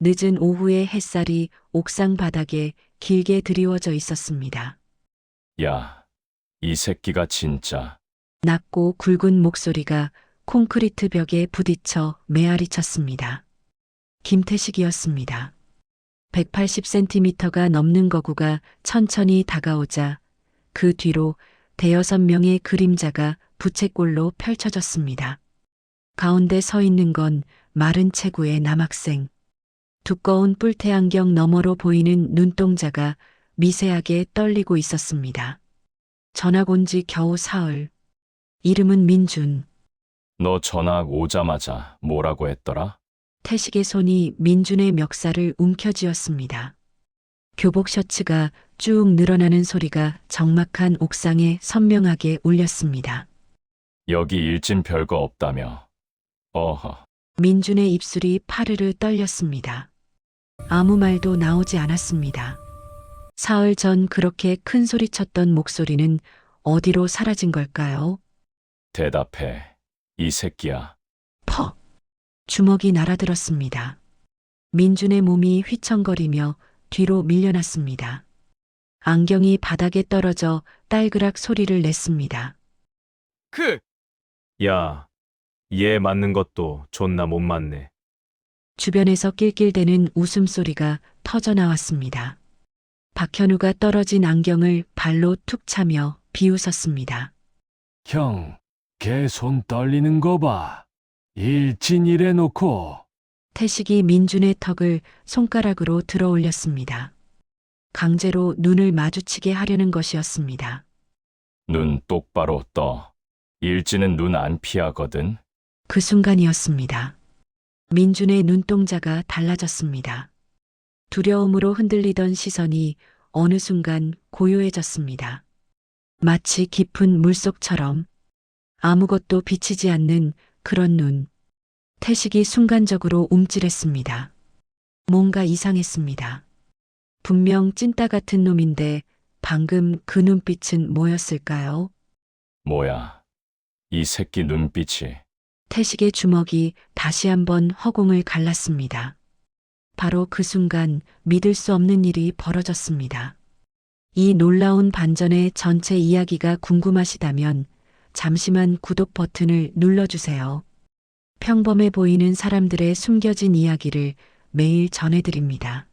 늦은 오후의 햇살이 옥상 바닥에 길게 드리워져 있었습니다. 야, 이 새끼가 진짜. 낮고 굵은 목소리가 콘크리트 벽에 부딪혀 메아리 쳤습니다. 김태식이었습니다. 180cm가 넘는 거구가 천천히 다가오자 그 뒤로 대여섯 명의 그림자가 부채꼴로 펼쳐졌습니다. 가운데 서 있는 건 마른 체구의 남학생. 두꺼운 뿔테 안경 너머로 보이는 눈동자가 미세하게 떨리고 있었습니다. 전학 온 지 겨우 사흘. 이름은 민준. 너 전학 오자마자 뭐라고 했더라? 태식의 손이 민준의 멱살을 움켜쥐었습니다. 교복 셔츠가 쭉 늘어나는 소리가 적막한 옥상에 선명하게 울렸습니다. 여기 일진 별거 없다며. 어허. 민준의 입술이 파르르 떨렸습니다. 아무 말도 나오지 않았습니다. 사흘 전 그렇게 큰 소리 쳤던 목소리는 어디로 사라진 걸까요? 대답해. 이 새끼야. 퍽! 주먹이 날아들었습니다. 민준의 몸이 휘청거리며 뒤로 밀려났습니다. 안경이 바닥에 떨어져 딸그락 소리를 냈습니다. 야, 얘 맞는 것도 존나 못 맞네. 주변에서 낄낄대는 웃음소리가 터져 나왔습니다. 박현우가 떨어진 안경을 발로 툭 차며 비웃었습니다. 형, 걔 손 떨리는 거 봐. 일진이래 놓고. 태식이 민준의 턱을 손가락으로 들어 올렸습니다. 강제로 눈을 마주치게 하려는 것이었습니다. 눈 똑바로 떠. 일진은 눈 안 피하거든. 그 순간이었습니다. 민준의 눈동자가 달라졌습니다. 두려움으로 흔들리던 시선이 어느 순간 고요해졌습니다. 마치 깊은 물속처럼 아무것도 비치지 않는 그런 눈. 태식이 순간적으로 움찔했습니다. 뭔가 이상했습니다. 분명 찐따 같은 놈인데 방금 그 눈빛은 뭐였을까요? 뭐야. 이 새끼 눈빛이. 태식의 주먹이 다시 한번 허공을 갈랐습니다. 바로 그 순간 믿을 수 없는 일이 벌어졌습니다. 이 놀라운 반전의 전체 이야기가 궁금하시다면 잠시만 구독 버튼을 눌러주세요. 평범해 보이는 사람들의 숨겨진 이야기를 매일 전해드립니다.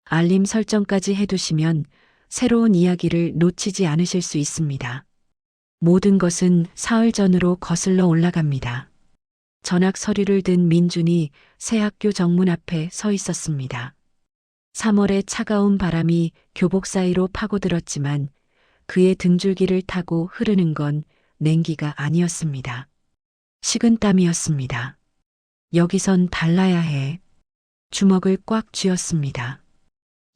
알림 설정까지 해두시면 새로운 이야기를 놓치지 않으실 수 있습니다. 모든 것은 사흘 전으로 거슬러 올라갑니다. 전학 서류를 든 민준이 새 학교 정문 앞에 서 있었습니다. 3월의 차가운 바람이 교복 사이로 파고들었지만 그의 등줄기를 타고 흐르는 건 냉기가 아니었습니다. 식은 땀이었습니다. 여기선 달라야 해. 주먹을 꽉 쥐었습니다.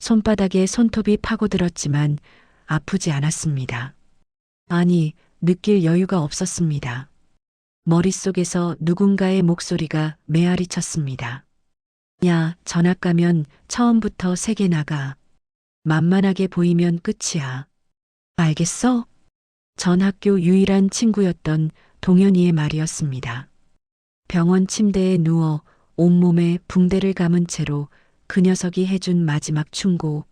손바닥에 손톱이 파고들었지만 아프지 않았습니다. 아니, 느낄 여유가 없었습니다. 머릿속에서 누군가의 목소리가 메아리 쳤습니다. 야, 전학 가면 처음부터 세게 나가. 만만하게 보이면 끝이야. 알겠어? 전 학교 유일한 친구였던 동현이의 말이었습니다. 병원 침대에 누워 온몸에 붕대를 감은 채로 그 녀석이 해준 마지막 충고.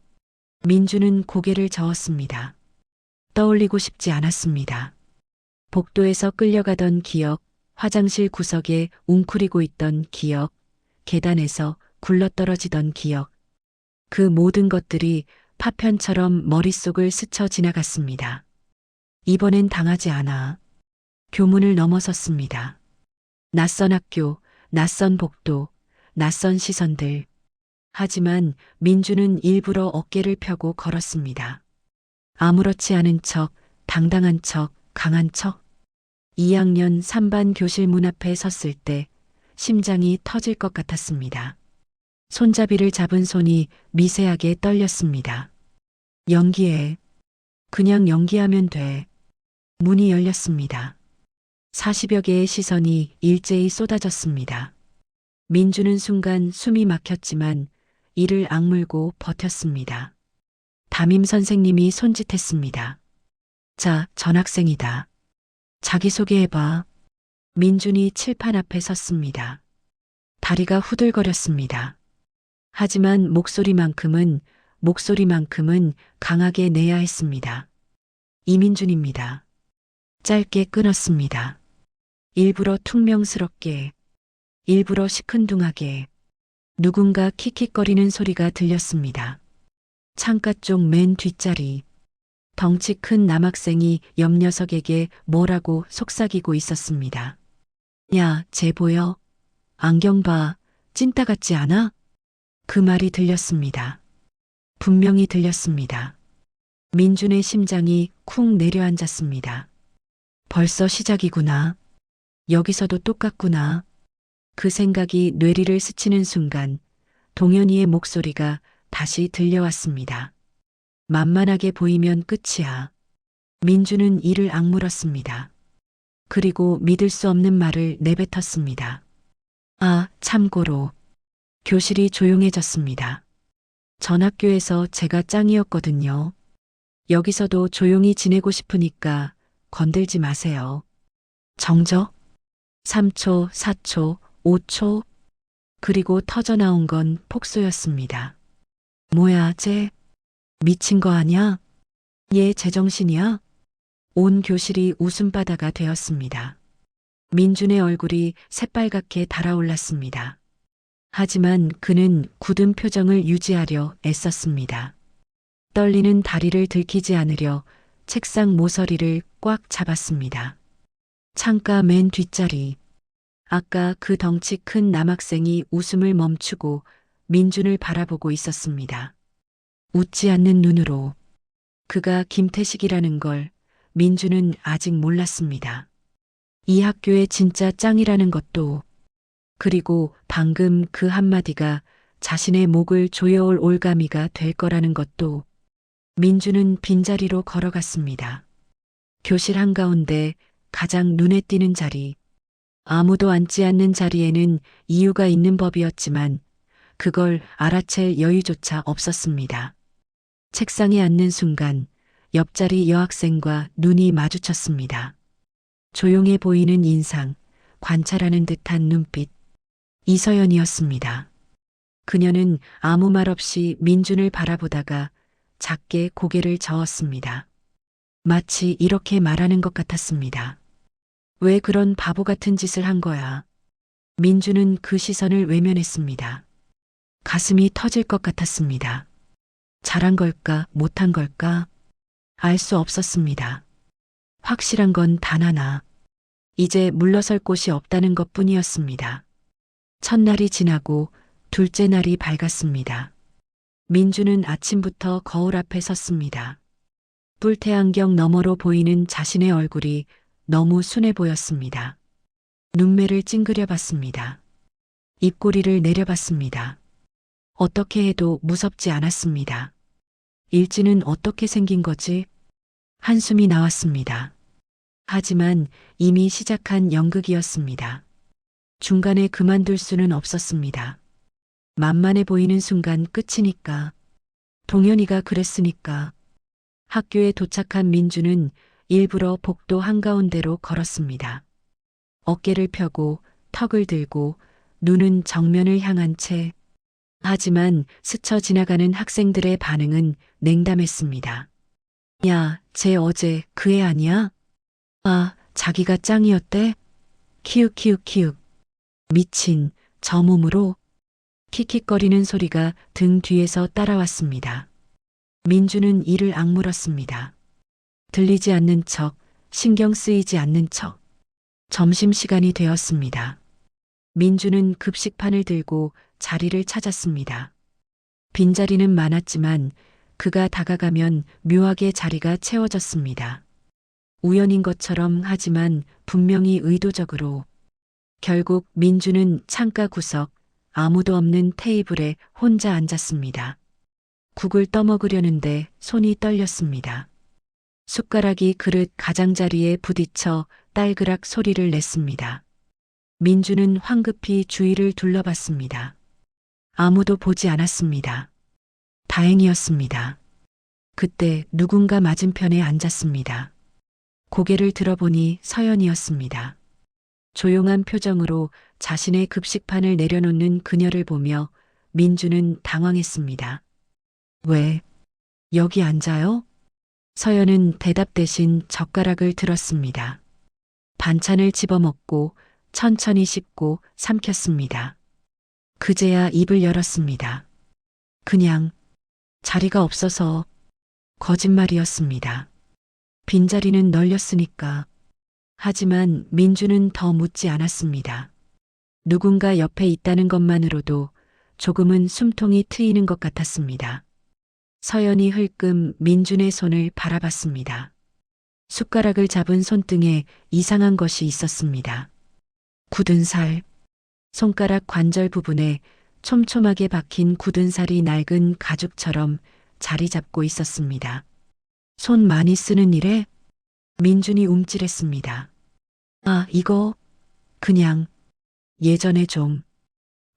민주는 고개를 저었습니다. 떠올리고 싶지 않았습니다. 복도에서 끌려가던 기억, 화장실 구석에 웅크리고 있던 기억, 계단에서 굴러떨어지던 기억. 그 모든 것들이 파편처럼 머릿속을 스쳐 지나갔습니다. 이번엔 당하지 않아. 교문을 넘어섰습니다. 낯선 학교, 낯선 복도, 낯선 시선들. 하지만 민주는 일부러 어깨를 펴고 걸었습니다. 아무렇지 않은 척, 당당한 척, 강한 척. 2학년 3반 교실 문 앞에 섰을 때 심장이 터질 것 같았습니다. 손잡이를 잡은 손이 미세하게 떨렸습니다. 연기해. 그냥 연기하면 돼. 문이 열렸습니다. 40여 개의 시선이 일제히 쏟아졌습니다. 민주는 순간 숨이 막혔지만 이를 악물고 버텼습니다. 담임 선생님이 손짓했습니다. 자, 전학생이다. 자기소개해봐. 민준이 칠판 앞에 섰습니다. 다리가 후들거렸습니다. 하지만 목소리만큼은 강하게 내야 했습니다. 이민준입니다. 짧게 끊었습니다. 일부러 퉁명스럽게, 일부러 시큰둥하게 누군가 킥킥거리는 소리가 들렸습니다. 창가 쪽 맨 뒷자리, 덩치 큰 남학생이 옆 녀석에게 뭐라고 속삭이고 있었습니다. 야, 쟤 보여? 안경 봐. 찐따 같지 않아? 그 말이 들렸습니다. 분명히 들렸습니다. 민준의 심장이 쿵 내려앉았습니다. 벌써 시작이구나. 여기서도 똑같구나. 그 생각이 뇌리를 스치는 순간 동현이의 목소리가 다시 들려왔습니다. 만만하게 보이면 끝이야. 민준은 이를 악물었습니다. 그리고 믿을 수 없는 말을 내뱉었습니다. 아, 참고로. 교실이 조용해졌습니다. 전 학교에서 제가 짱이었거든요. 여기서도 조용히 지내고 싶으니까 건들지 마세요. 정적? 3초, 4초, 5초. 그리고 터져나온 건 폭소였습니다. 뭐야, 쟤? 미친 거 아냐? 얘 제정신이야? 온 교실이 웃음바다가 되었습니다. 민준의 얼굴이 새빨갛게 달아올랐습니다. 하지만 그는 굳은 표정을 유지하려 애썼습니다. 떨리는 다리를 들키지 않으려 책상 모서리를 꽉 잡았습니다. 창가 맨 뒷자리. 아까 그 덩치 큰 남학생이 웃음을 멈추고 민준을 바라보고 있었습니다. 웃지 않는 눈으로. 그가 김태식이라는 걸 민준은 아직 몰랐습니다. 이 학교의 진짜 짱이라는 것도, 그리고 방금 그 한마디가 자신의 목을 조여올 올가미가 될 거라는 것도. 민준은 빈자리로 걸어갔습니다. 교실 한가운데 가장 눈에 띄는 자리. 아무도 앉지 않는 자리에는 이유가 있는 법이었지만 그걸 알아챌 여유조차 없었습니다. 책상에 앉는 순간 옆자리 여학생과 눈이 마주쳤습니다. 조용해 보이는 인상, 관찰하는 듯한 눈빛. 이서연이었습니다. 그녀는 아무 말 없이 민준을 바라보다가 작게 고개를 저었습니다. 마치 이렇게 말하는 것 같았습니다. 왜 그런 바보 같은 짓을 한 거야? 민준은 그 시선을 외면했습니다. 가슴이 터질 것 같았습니다. 잘한 걸까, 못한 걸까? 알 수 없었습니다. 확실한 건 단 하나. 이제 물러설 곳이 없다는 것 뿐이었습니다. 첫날이 지나고 둘째 날이 밝았습니다. 민준은 아침부터 거울 앞에 섰습니다. 뿔테안경 너머로 보이는 자신의 얼굴이 너무 순해 보였습니다. 눈매를 찡그려 봤습니다. 입꼬리를 내려봤습니다. 어떻게 해도 무섭지 않았습니다. 일진은 어떻게 생긴 거지? 한숨이 나왔습니다. 하지만 이미 시작한 연극이었습니다. 중간에 그만둘 수는 없었습니다. 만만해 보이는 순간 끝이니까. 동현이가 그랬으니까. 학교에 도착한 민준은 일부러 복도 한가운데로 걸었습니다. 어깨를 펴고 턱을 들고 눈은 정면을 향한 채. 하지만 스쳐 지나가는 학생들의 반응은 냉담했습니다. 야, 쟤 어제 그 애 아니야? 아, 자기가 짱이었대? 키읔키읔키읔. 미친, 저 몸으로? 킥킥거리는 소리가 등 뒤에서 따라왔습니다. 민준은 이를 악물었습니다. 들리지 않는 척, 신경 쓰이지 않는 척. 점심시간이 되었습니다. 민준은 급식판을 들고 자리를 찾았습니다. 빈자리는 많았지만 그가 다가가면 묘하게 자리가 채워졌습니다. 우연인 것처럼 하지만 분명히 의도적으로. 결국 민준은 창가 구석, 아무도 없는 테이블에 혼자 앉았습니다. 국을 떠먹으려는데 손이 떨렸습니다. 숟가락이 그릇 가장자리에 부딪혀 딸그락 소리를 냈습니다. 민준은 황급히 주위를 둘러봤습니다. 아무도 보지 않았습니다. 다행이었습니다. 그때 누군가 맞은편에 앉았습니다. 고개를 들어보니 서연이었습니다. 조용한 표정으로 자신의 급식판을 내려놓는 그녀를 보며 민주는 당황했습니다. 왜? 여기 앉아요? 서연은 대답 대신 젓가락을 들었습니다. 반찬을 집어먹고 천천히 씹고 삼켰습니다. 그제야 입을 열었습니다. 그냥 자리가 없어서 거짓말이었습니다. 빈자리는 널렸으니까. 하지만 민주는 더 묻지 않았습니다. 누군가 옆에 있다는 것만으로도 조금은 숨통이 트이는 것 같았습니다. 서연이 흘끔 민준의 손을 바라봤습니다. 숟가락을 잡은 손등에 이상한 것이 있었습니다. 굳은 살, 손가락 관절 부분에 촘촘하게 박힌 굳은 살이 낡은 가죽처럼 자리 잡고 있었습니다. 손 많이 쓰는 일에? 민준이 움찔했습니다. 아, 이거 그냥 예전에 좀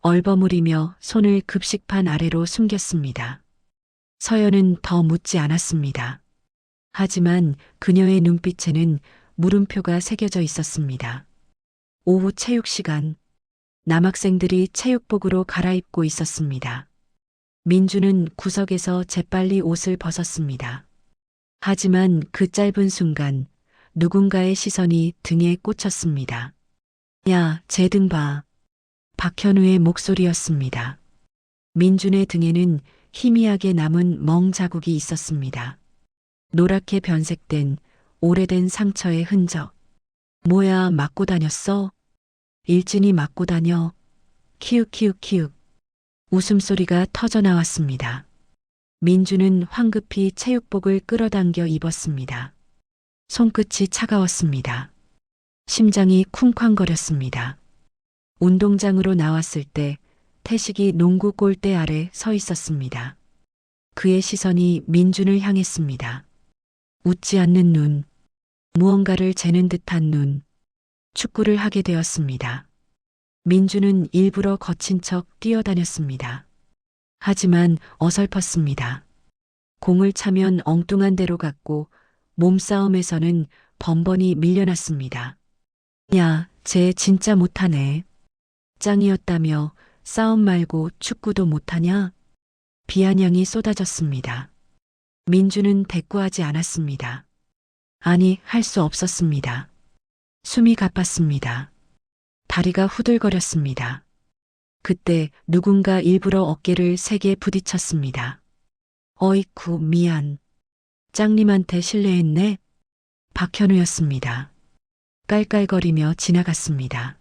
얼버무리며 손을 급식판 아래로 숨겼습니다. 서연은 더 묻지 않았습니다. 하지만 그녀의 눈빛에는 물음표가 새겨져 있었습니다. 오후 체육 시간, 남학생들이 체육복으로 갈아입고 있었습니다. 민주는 구석에서 재빨리 옷을 벗었습니다. 하지만 그 짧은 순간 누군가의 시선이 등에 꽂혔습니다. 야, 제 등 봐. 박현우의 목소리였습니다. 민준의 등에는 희미하게 남은 멍 자국이 있었습니다. 노랗게 변색된 오래된 상처의 흔적. 뭐야, 맞고 다녔어? 일진이 맞고 다녀. 키읔키읔키읔. 웃음소리가 터져 나왔습니다. 민주는 황급히 체육복을 끌어당겨 입었습니다. 손끝이 차가웠습니다. 심장이 쿵쾅거렸습니다. 운동장으로 나왔을 때 태식이 농구 골대 아래 서 있었습니다. 그의 시선이 민준을 향했습니다. 웃지 않는 눈, 무언가를 재는 듯한 눈, 축구를 하게 되었습니다. 민준은 일부러 거친 척 뛰어다녔습니다. 하지만 어설펐습니다. 공을 차면 엉뚱한 데로 갔고 몸싸움에서는 번번이 밀려났습니다. 야, 쟤 진짜 못하네. 짱이었다며 싸움 말고 축구도 못하냐? 비아냥이 쏟아졌습니다. 민주는 대꾸하지 않았습니다. 아니, 할 수 없었습니다. 숨이 가빴습니다. 다리가 후들거렸습니다. 그때 누군가 일부러 어깨를 세게 부딪혔습니다. 어이쿠, 미안. 짱님한테 실례했네. 박현우였습니다. 깔깔거리며 지나갔습니다.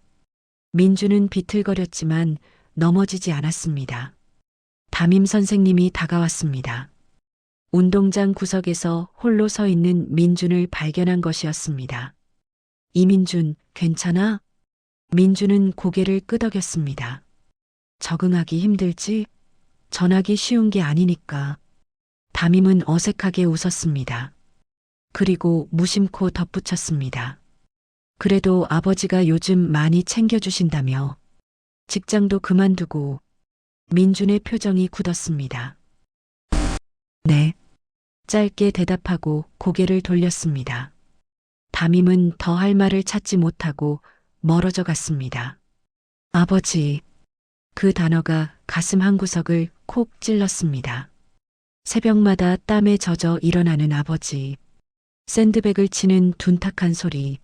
민주는 비틀거렸지만 넘어지지 않았습니다. 담임 선생님이 다가왔습니다. 운동장 구석에서 홀로 서 있는 민준을 발견한 것이었습니다. 이민준, 괜찮아? 민준은 고개를 끄덕였습니다. 적응하기 힘들지? 전하기 쉬운 게 아니니까. 담임은 어색하게 웃었습니다. 그리고 무심코 덧붙였습니다. 그래도 아버지가 요즘 많이 챙겨주신다며. 직장도 그만두고. 민준의 표정이 굳었습니다. 네. 짧게 대답하고 고개를 돌렸습니다. 담임은 더 할 말을 찾지 못하고 멀어져 갔습니다. 아버지. 그 단어가 가슴 한구석을 콕 찔렀습니다. 새벽마다 땀에 젖어 일어나는 아버지. 샌드백을 치는 둔탁한 소리.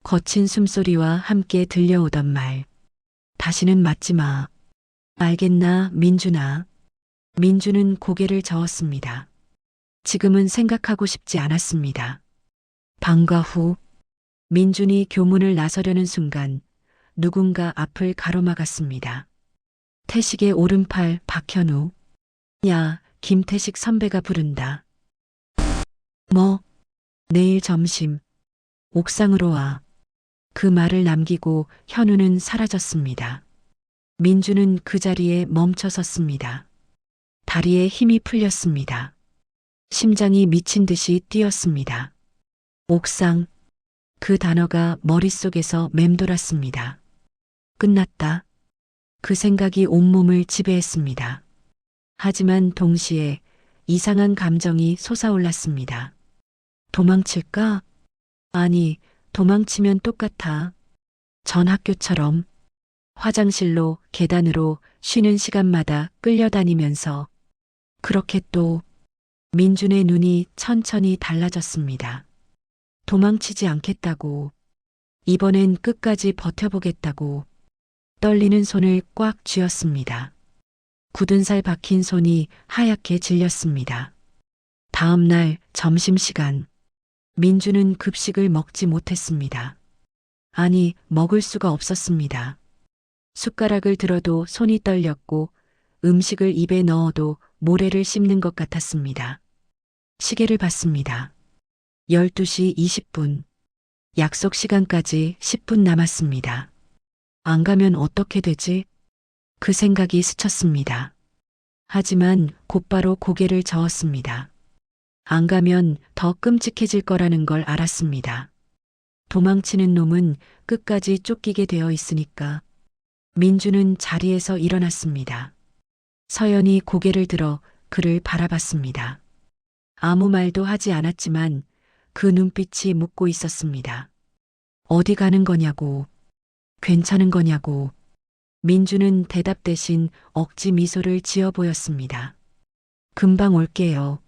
거친 숨소리와 함께 들려오던 말. 다시는 맞지 마. 알겠나, 민준아. 민준은 고개를 저었습니다. 지금은 생각하고 싶지 않았습니다. 방과 후 민준이 교문을 나서려는 순간 누군가 앞을 가로막았습니다. 태식의 오른팔 박현우. 야, 김태식 선배가 부른다. 뭐? 내일 점심 옥상으로 와. 그 말을 남기고 현우는 사라졌습니다. 민주는 그 자리에 멈춰 섰습니다. 다리에 힘이 풀렸습니다. 심장이 미친 듯이 뛰었습니다. 옥상. 그 단어가 머릿속에서 맴돌았습니다. 끝났다. 그 생각이 온몸을 지배했습니다. 하지만 동시에 이상한 감정이 솟아올랐습니다. 도망칠까? 아니, 도망치면 똑같아. 전 학교처럼. 화장실로 계단으로 쉬는 시간마다 끌려다니면서 그렇게 또 민준의 눈이 천천히 달라졌습니다. 도망치지 않겠다고, 이번엔 끝까지 버텨보겠다고 떨리는 손을 꽉 쥐었습니다. 굳은 살 박힌 손이 하얗게 질렸습니다. 다음 날 점심시간, 민주는 급식을 먹지 못했습니다. 아니, 먹을 수가 없었습니다. 숟가락을 들어도 손이 떨렸고 음식을 입에 넣어도 모래를 씹는 것 같았습니다. 시계를 봤습니다. 12시 20분. 약속 시간까지 10분 남았습니다. 안 가면 어떻게 되지? 그 생각이 스쳤습니다. 하지만 곧바로 고개를 저었습니다. 안 가면 더 끔찍해질 거라는 걸 알았습니다. 도망치는 놈은 끝까지 쫓기게 되어 있으니까. 민주는 자리에서 일어났습니다. 서연이 고개를 들어 그를 바라봤습니다. 아무 말도 하지 않았지만 그 눈빛이 묻고 있었습니다. 어디 가는 거냐고, 괜찮은 거냐고. 민주는 대답 대신 억지 미소를 지어 보였습니다. 금방 올게요.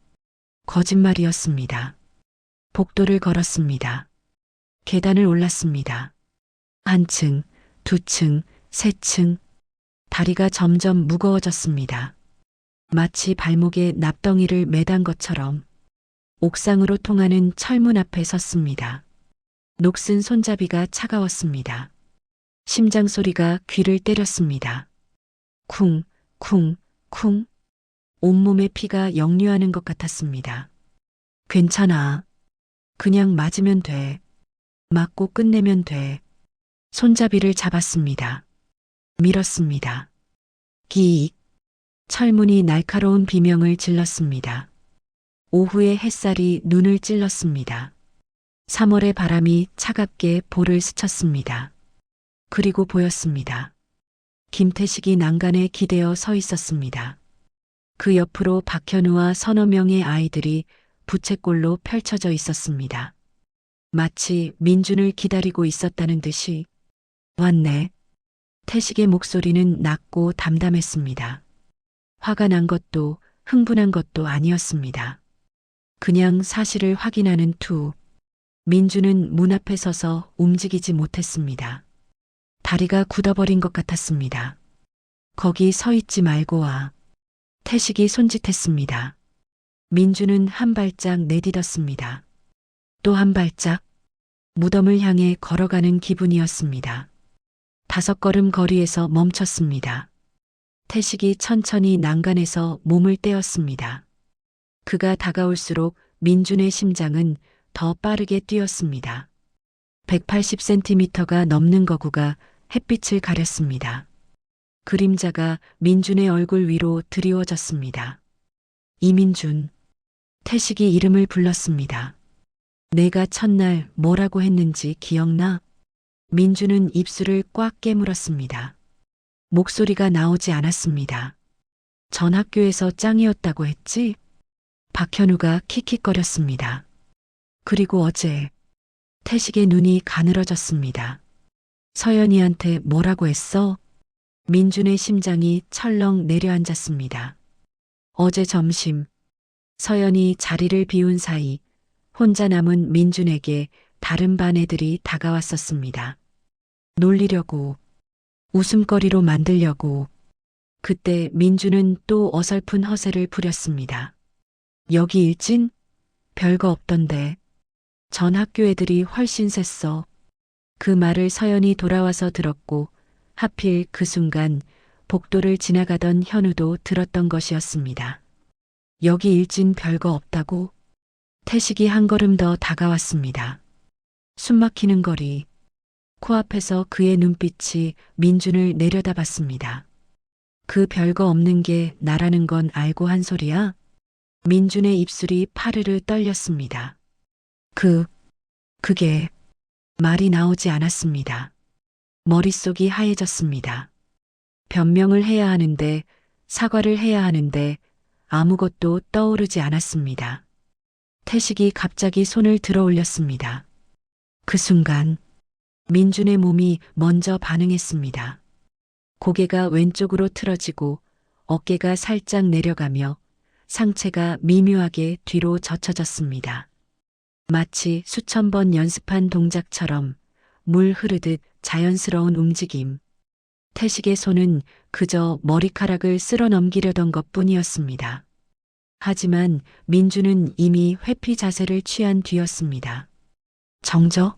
거짓말이었습니다. 복도를 걸었습니다. 계단을 올랐습니다. 한 층, 두 층, 세 층. 다리가 점점 무거워졌습니다. 마치 발목에 납덩이를 매단 것처럼 옥상으로 통하는 철문 앞에 섰습니다. 녹슨 손잡이가 차가웠습니다. 심장 소리가 귀를 때렸습니다. 쿵, 쿵, 쿵. 온몸에 피가 역류하는 것 같았습니다. 괜찮아. 그냥 맞으면 돼. 맞고 끝내면 돼. 손잡이를 잡았습니다. 밀었습니다. 기익. 철문이 날카로운 비명을 질렀습니다. 오후의 햇살이 눈을 찔렀습니다. 3월의 바람이 차갑게 볼을 스쳤습니다. 그리고 보였습니다. 김태식이 난간에 기대어 서 있었습니다. 그 옆으로 박현우와 서너 명의 아이들이 부채꼴로 펼쳐져 있었습니다. 마치 민준을 기다리고 있었다는 듯이. 왔네. 태식의 목소리는 낮고 담담했습니다. 화가 난 것도 흥분한 것도 아니었습니다. 그냥 사실을 확인하는 투. 민주는 문 앞에 서서 움직이지 못했습니다. 다리가 굳어버린 것 같았습니다. 거기 서 있지 말고 와. 태식이 손짓했습니다. 민주는 한 발짝 내디뎠습니다. 또 한 발짝. 무덤을 향해 걸어가는 기분이었습니다. 5걸음 거리에서 멈췄습니다. 태식이 천천히 난간에서 몸을 떼었습니다. 그가 다가올수록 민준의 심장은 더 빠르게 뛰었습니다. 180cm가 넘는 거구가 햇빛을 가렸습니다. 그림자가 민준의 얼굴 위로 드리워졌습니다. 이민준. 태식이 이름을 불렀습니다. 내가 첫날 뭐라고 했는지 기억나? 민준은 입술을 꽉 깨물었습니다. 목소리가 나오지 않았습니다. 전 학교에서 짱이었다고 했지? 박현우가 킥킥거렸습니다. 그리고 어제 태식의 눈이 가늘어졌습니다. 서연이한테 뭐라고 했어? 민준의 심장이 철렁 내려앉았습니다. 어제 점심 서연이 자리를 비운 사이 혼자 남은 민준에게 다른 반 애들이 다가왔었습니다. 놀리려고, 웃음거리로 만들려고. 그때 민준은 또 어설픈 허세를 부렸습니다. 여기 일진? 별거 없던데. 전 학교 애들이 훨씬 셌어. 그 말을 서연이 돌아와서 들었고 하필 그 순간 복도를 지나가던 현우도 들었던 것이었습니다. 여기 일진 별거 없다고? 태식이 한 걸음 더 다가왔습니다. 숨막히는 거리. 코앞에서 그의 눈빛이 민준을 내려다봤습니다. 그 별거 없는 게 나라는 건 알고 한 소리야? 민준의 입술이 파르르 떨렸습니다. 그게 말이 나오지 않았습니다. 머릿속이 하얘졌습니다. 변명을 해야 하는데, 사과를 해야 하는데 아무것도 떠오르지 않았습니다. 태식이 갑자기 손을 들어 올렸습니다. 그 순간 민준의 몸이 먼저 반응했습니다. 고개가 왼쪽으로 틀어지고 어깨가 살짝 내려가며 상체가 미묘하게 뒤로 젖혀졌습니다. 마치 수천 번 연습한 동작처럼 물 흐르듯 자연스러운 움직임. 태식의 손은 그저 머리카락을 쓸어 넘기려던 것 뿐이었습니다. 하지만 민주는 이미 회피 자세를 취한 뒤였습니다. 정적?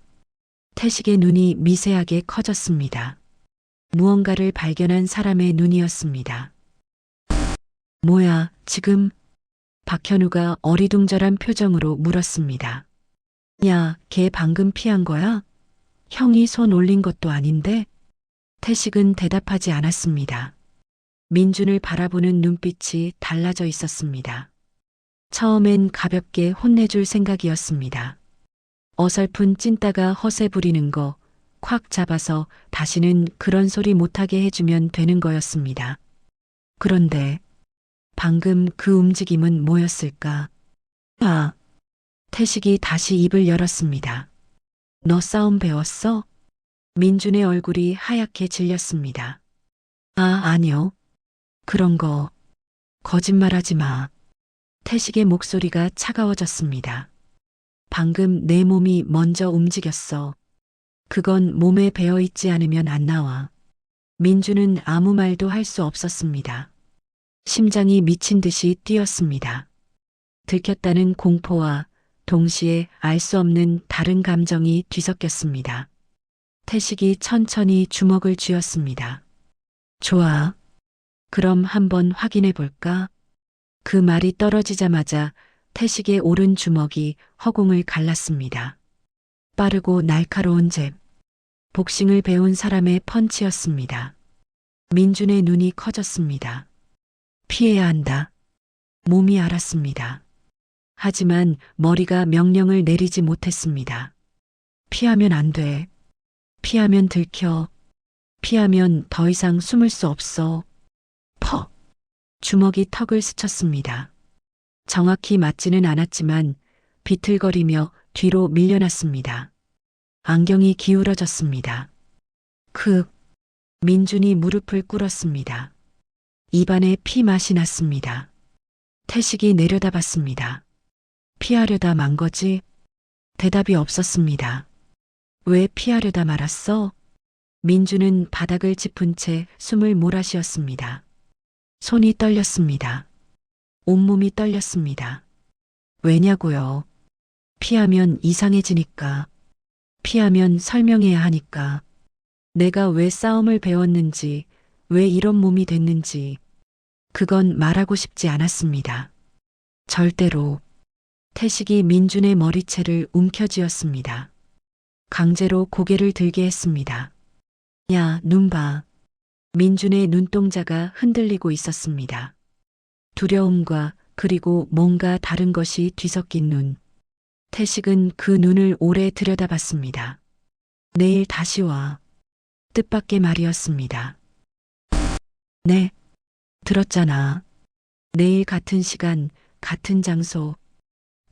태식의 눈이 미세하게 커졌습니다. 무언가를 발견한 사람의 눈이었습니다. 뭐야, 지금? 박현우가 어리둥절한 표정으로 물었습니다. 야, 걔 방금 피한 거야? 형이 손 올린 것도 아닌데? 태식은 대답하지 않았습니다. 민준을 바라보는 눈빛이 달라져 있었습니다. 처음엔 가볍게 혼내줄 생각이었습니다. 어설픈 찐따가 허세 부리는 거 콱 잡아서 다시는 그런 소리 못하게 해주면 되는 거였습니다. 그런데 방금 그 움직임은 뭐였을까? 아, 태식이 다시 입을 열었습니다. 너 싸움 배웠어? 민준의 얼굴이 하얗게 질렸습니다. 아, 아니요. 그런 거 거짓말하지 마. 태식의 목소리가 차가워졌습니다. 방금 내 몸이 먼저 움직였어. 그건 몸에 배어있지 않으면 안 나와. 민주는 아무 말도 할 수 없었습니다. 심장이 미친 듯이 뛰었습니다. 들켰다는 공포와 동시에 알 수 없는 다른 감정이 뒤섞였습니다. 태식이 천천히 주먹을 쥐었습니다. 좋아. 그럼 한번 확인해 볼까? 그 말이 떨어지자마자 태식의 오른 주먹이 허공을 갈랐습니다. 빠르고 날카로운 잽. 복싱을 배운 사람의 펀치였습니다. 민준의 눈이 커졌습니다. 피해야 한다. 몸이 알았습니다. 하지만 머리가 명령을 내리지 못했습니다. 피하면 안 돼. 피하면 들켜. 피하면 더 이상 숨을 수 없어. 퍽! 주먹이 턱을 스쳤습니다. 정확히 맞지는 않았지만 비틀거리며 뒤로 밀려났습니다. 안경이 기울어졌습니다. 민준이 무릎을 꿇었습니다. 입안에 피 맛이 났습니다. 태식이 내려다봤습니다. 피하려다 만 거지? 대답이 없었습니다. 왜 피하려다 말았어? 민주는 바닥을 짚은 채 숨을 몰아쉬었습니다. 손이 떨렸습니다. 온몸이 떨렸습니다. 왜냐고요? 피하면 이상해지니까. 피하면 설명해야 하니까. 내가 왜 싸움을 배웠는지, 왜 이런 몸이 됐는지, 그건 말하고 싶지 않았습니다. 절대로. 태식이 민준의 머리채를 움켜쥐었습니다. 강제로 고개를 들게 했습니다. 야, 눈 봐. 민준의 눈동자가 흔들리고 있었습니다. 두려움과 그리고 뭔가 다른 것이 뒤섞인 눈. 태식은 그 눈을 오래 들여다봤습니다. 내일 다시 와. 뜻밖의 말이었습니다. 네, 들었잖아. 내일 같은 시간, 같은 장소.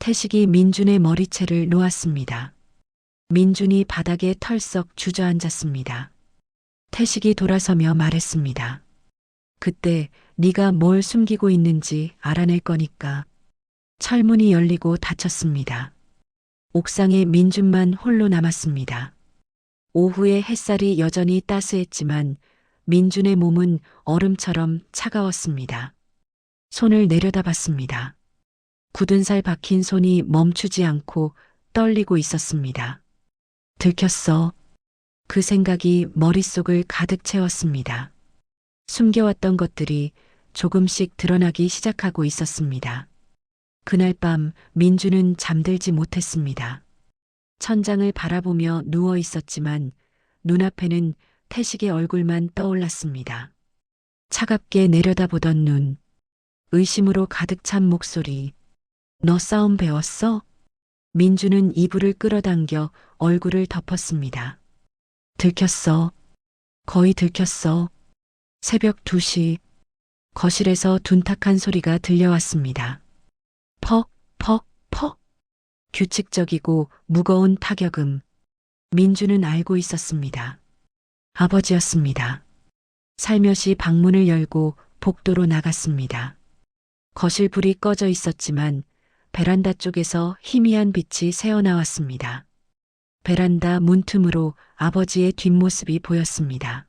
태식이 민준의 머리채를 놓았습니다. 민준이 바닥에 털썩 주저앉았습니다. 태식이 돌아서며 말했습니다. 그때 네가 뭘 숨기고 있는지 알아낼 거니까. 철문이 열리고 닫혔습니다. 옥상에 민준만 홀로 남았습니다. 오후의 햇살이 여전히 따스했지만 민준의 몸은 얼음처럼 차가웠습니다. 손을 내려다봤습니다. 굳은 살 박힌 손이 멈추지 않고 떨리고 있었습니다. 들켰어. 그 생각이 머릿속을 가득 채웠습니다. 숨겨왔던 것들이 조금씩 드러나기 시작하고 있었습니다. 그날 밤 민주는 잠들지 못했습니다. 천장을 바라보며 누워 있었지만 눈앞에는 태식의 얼굴만 떠올랐습니다. 차갑게 내려다보던 눈, 의심으로 가득 찬 목소리. 너 싸움 배웠어? 민주는 이불을 끌어당겨 얼굴을 덮었습니다. 들켰어. 거의 들켰어. 새벽 2시 거실에서 둔탁한 소리가 들려왔습니다. 퍽, 퍽, 퍽. 규칙적이고 무거운 타격음. 민주는 알고 있었습니다. 아버지였습니다. 살며시 방문을 열고 복도로 나갔습니다. 거실 불이 꺼져 있었지만 베란다 쪽에서 희미한 빛이 새어나왔습니다. 베란다 문틈으로 아버지의 뒷모습이 보였습니다.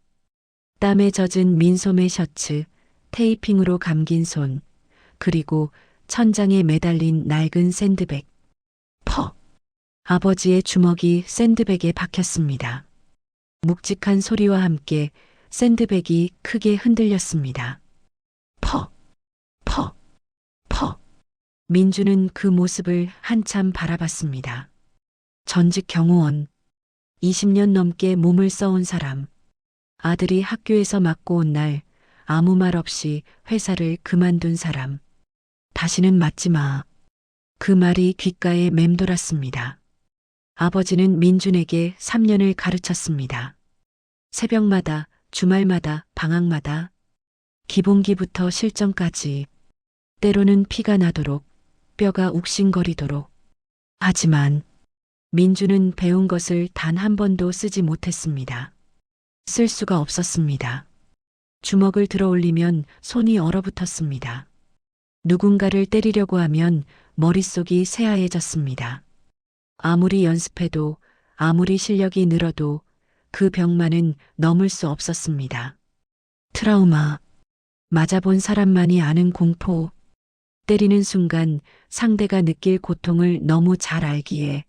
땀에 젖은 민소매 셔츠, 테이핑으로 감긴 손, 그리고 천장에 매달린 낡은 샌드백. 퍽! 아버지의 주먹이 샌드백에 박혔습니다. 묵직한 소리와 함께 샌드백이 크게 흔들렸습니다. 퍽! 퍽! 퍽! 민주는 그 모습을 한참 바라봤습니다. 전직 경호원, 20년 넘게 몸을 써온 사람, 아들이 학교에서 맞고 온 날 아무 말 없이 회사를 그만둔 사람. 다시는 맞지 마. 그 말이 귓가에 맴돌았습니다. 아버지는 민준에게 3년을 가르쳤습니다. 새벽마다, 주말마다, 방학마다, 기본기부터 실전까지, 때로는 피가 나도록, 뼈가 욱신거리도록. 하지만 민주는 배운 것을 단 한 번도 쓰지 못했습니다. 쓸 수가 없었습니다. 주먹을 들어 올리면 손이 얼어붙었습니다. 누군가를 때리려고 하면 머릿속이 새하얘졌습니다. 아무리 연습해도, 아무리 실력이 늘어도 그 벽만은 넘을 수 없었습니다. 트라우마, 맞아본 사람만이 아는 공포, 때리는 순간 상대가 느낄 고통을 너무 잘 알기에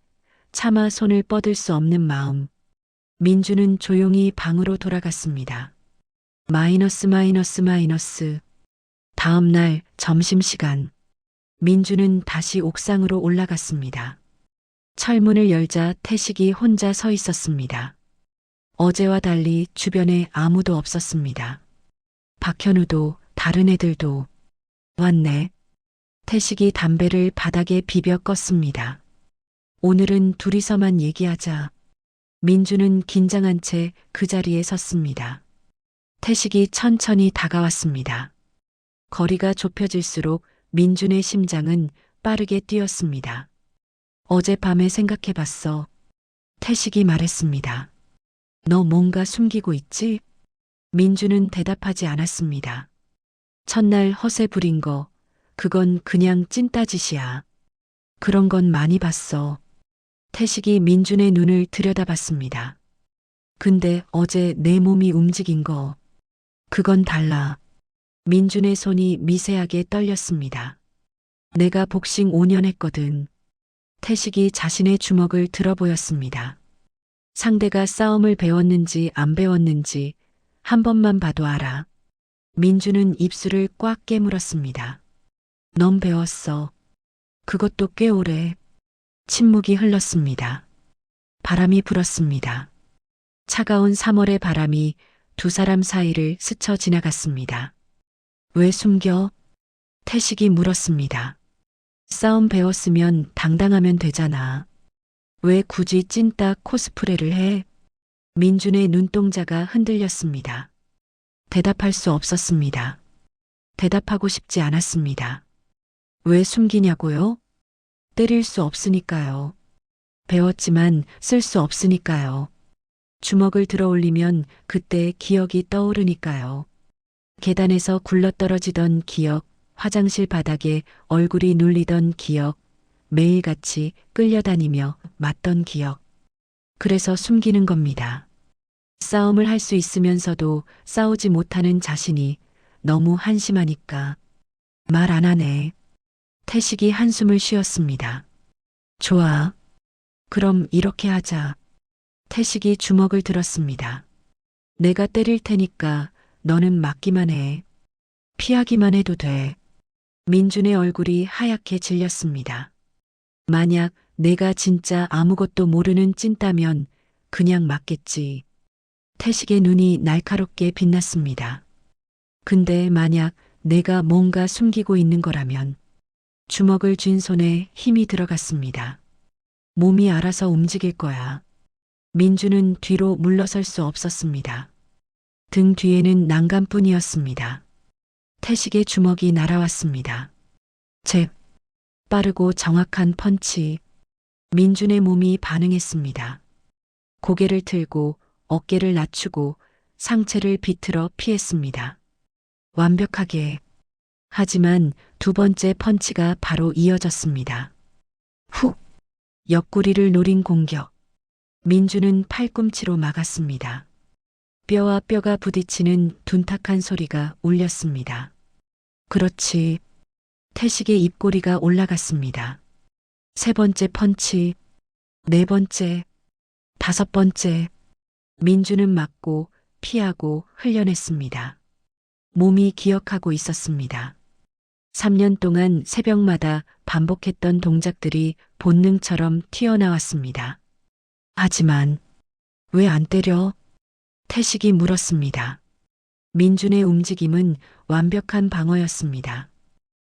차마 손을 뻗을 수 없는 마음. 민주는 조용히 방으로 돌아갔습니다. 마이너스. 다음 날 점심시간. 민주는 다시 옥상으로 올라갔습니다. 철문을 열자 태식이 혼자 서 있었습니다. 어제와 달리 주변에 아무도 없었습니다. 박현우도 다른 애들도. 왔네. 태식이 담배를 바닥에 비벼 껐습니다. 오늘은 둘이서만 얘기하자. 민주는 긴장한 채 그 자리에 섰습니다. 태식이 천천히 다가왔습니다. 거리가 좁혀질수록 민준의 심장은 빠르게 뛰었습니다. 어젯밤에 생각해봤어. 태식이 말했습니다. 너 뭔가 숨기고 있지? 민주는 대답하지 않았습니다. 첫날 허세 부린 거, 그건 그냥 찐따짓이야. 그런 건 많이 봤어. 태식이 민준의 눈을 들여다봤습니다. 근데 어제 내 몸이 움직인 거, 그건 달라. 민준의 손이 미세하게 떨렸습니다. 내가 복싱 5년 했거든. 태식이 자신의 주먹을 들어 보였습니다. 상대가 싸움을 배웠는지 안 배웠는지 한 번만 봐도 알아. 민주는 입술을 꽉 깨물었습니다. 넌 배웠어. 그것도 꽤 오래. 침묵이 흘렀습니다. 바람이 불었습니다. 차가운 3월의 바람이 두 사람 사이를 스쳐 지나갔습니다. 왜 숨겨? 태식이 물었습니다. 싸움 배웠으면 당당하면 되잖아. 왜 굳이 찐따 코스프레를 해? 민준의 눈동자가 흔들렸습니다. 대답할 수 없었습니다. 대답하고 싶지 않았습니다. 왜 숨기냐고요? 때릴 수 없으니까요. 배웠지만 쓸 수 없으니까요. 주먹을 들어 올리면 그때 기억이 떠오르니까요. 계단에서 굴러떨어지던 기억, 화장실 바닥에 얼굴이 눌리던 기억, 매일같이 끌려다니며 맞던 기억. 그래서 숨기는 겁니다. 싸움을 할 수 있으면서도 싸우지 못하는 자신이 너무 한심하니까. 말 안 하네. 태식이 한숨을 쉬었습니다. 좋아. 그럼 이렇게 하자. 태식이 주먹을 들었습니다. 내가 때릴 테니까 너는 맞기만 해. 피하기만 해도 돼. 민준의 얼굴이 하얗게 질렸습니다. 만약 내가 진짜 아무것도 모르는 찐따면 그냥 맞겠지. 태식의 눈이 날카롭게 빛났습니다. 근데 만약 내가 뭔가 숨기고 있는 거라면 주먹을 쥔 손에 힘이 들어갔습니다. 몸이 알아서 움직일 거야. 민주는 뒤로 물러설 수 없었습니다. 등 뒤에는 난간뿐이었습니다. 태식의 주먹이 날아왔습니다. 잽. 빠르고 정확한 펀치. 민준의 몸이 반응했습니다. 고개를 틀고 어깨를 낮추고 상체를 비틀어 피했습니다. 완벽하게. 하지만 두 번째 펀치가 바로 이어졌습니다. 훅! 옆구리를 노린 공격. 민주는 팔꿈치로 막았습니다. 뼈와 뼈가 부딪히는 둔탁한 소리가 울렸습니다. 그렇지. 태식의 입꼬리가 올라갔습니다. 세 번째 펀치, 네 번째, 다섯 번째. 민주는 맞고 피하고 흘려냈습니다. 몸이 기억하고 있었습니다. 3년 동안 새벽마다 반복했던 동작들이 본능처럼 튀어나왔습니다. 하지만 왜 안 때려? 태식이 물었습니다. 민준의 움직임은 완벽한 방어였습니다.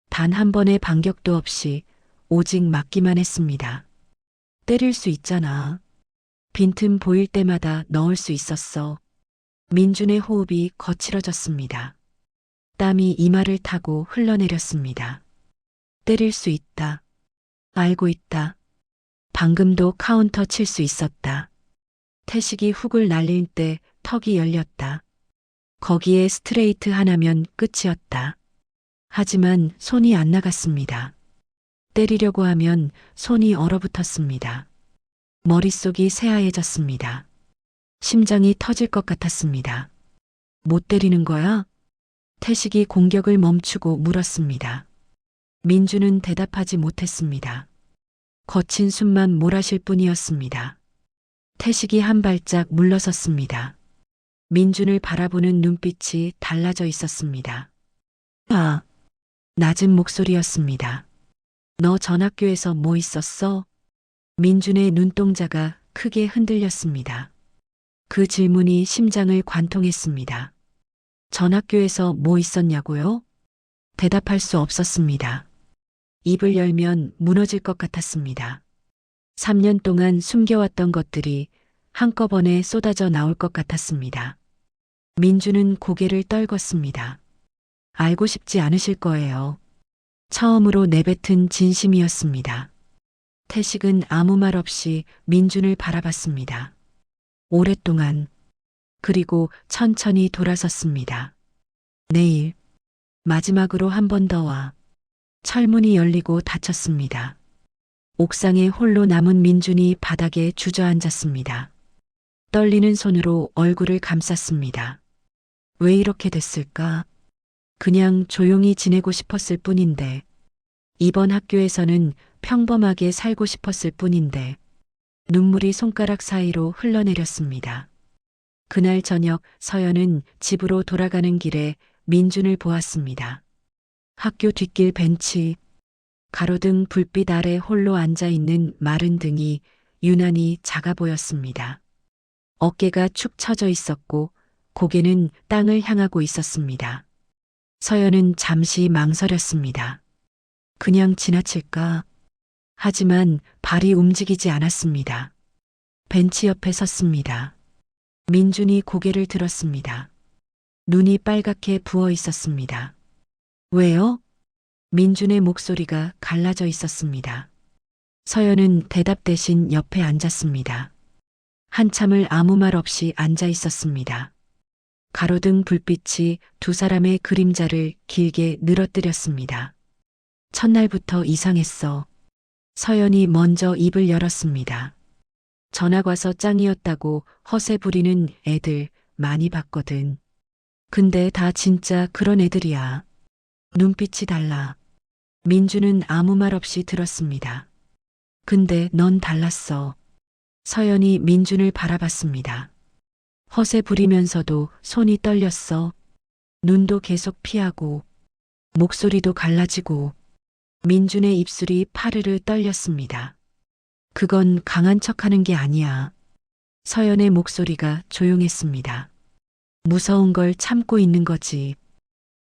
단 한 번의 반격도 없이 오직 맞기만 했습니다. 때릴 수 있잖아. 빈틈 보일 때마다 넣을 수 있었어. 민준의 호흡이 거칠어졌습니다. 땀이 이마를 타고 흘러내렸습니다. 때릴 수 있다. 알고 있다. 방금도 카운터 칠 수 있었다. 태식이 훅을 날릴 때 턱이 열렸다. 거기에 스트레이트 하나면 끝이었다. 하지만 손이 안 나갔습니다. 때리려고 하면 손이 얼어붙었습니다. 머릿속이 새하얘졌습니다. 심장이 터질 것 같았습니다. 못 때리는 거야? 태식이 공격을 멈추고 물었습니다. 민주는 대답하지 못했습니다. 거친 숨만 몰아쉴 뿐이었습니다. 태식이 한 발짝 물러섰습니다. 민준을 바라보는 눈빛이 달라져 있었습니다. 아, 낮은 목소리였습니다. 너 전학교에서 뭐 있었어? 민준의 눈동자가 크게 흔들렸습니다. 그 질문이 심장을 관통했습니다. 전학교에서 뭐 있었냐고요? 대답할 수 없었습니다. 입을 열면 무너질 것 같았습니다. 3년 동안 숨겨왔던 것들이 한꺼번에 쏟아져 나올 것 같았습니다. 민주는 고개를 떨궜습니다. 알고 싶지 않으실 거예요. 처음으로 내뱉은 진심이었습니다. 태식은 아무 말 없이 민준을 바라봤습니다. 오랫동안. 그리고 천천히 돌아섰습니다. 내일. 마지막으로 한 번 더 와. 철문이 열리고 닫혔습니다. 옥상에 홀로 남은 민준이 바닥에 주저앉았습니다. 떨리는 손으로 얼굴을 감쌌습니다. 왜 이렇게 됐을까? 그냥 조용히 지내고 싶었을 뿐인데, 이번 학교에서는 평범하게 살고 싶었을 뿐인데, 눈물이 손가락 사이로 흘러내렸습니다. 그날 저녁 서연은 집으로 돌아가는 길에 민준을 보았습니다. 학교 뒷길 벤치, 가로등 불빛 아래 홀로 앉아있는 마른 등이 유난히 작아 보였습니다. 어깨가 축 처져 있었고 고개는 땅을 향하고 있었습니다. 서연은 잠시 망설였습니다. 그냥 지나칠까? 하지만 발이 움직이지 않았습니다. 벤치 옆에 섰습니다. 민준이 고개를 들었습니다. 눈이 빨갛게 부어 있었습니다. 왜요? 민준의 목소리가 갈라져 있었습니다. 서연은 대답 대신 옆에 앉았습니다. 한참을 아무 말 없이 앉아 있었습니다. 가로등 불빛이 두 사람의 그림자를 길게 늘어뜨렸습니다. 첫날부터 이상했어. 서연이 먼저 입을 열었습니다. 전학 와서 짱이었다고 허세 부리는 애들 많이 봤거든. 근데 다 진짜 그런 애들이야. 눈빛이 달라. 민주는 아무 말 없이 들었습니다. 근데 넌 달랐어. 서연이 민준을 바라봤습니다. 허세 부리면서도 손이 떨렸어. 눈도 계속 피하고, 목소리도 갈라지고, 민준의 입술이 파르르 떨렸습니다. 그건 강한 척하는 게 아니야. 서연의 목소리가 조용했습니다. 무서운 걸 참고 있는 거지.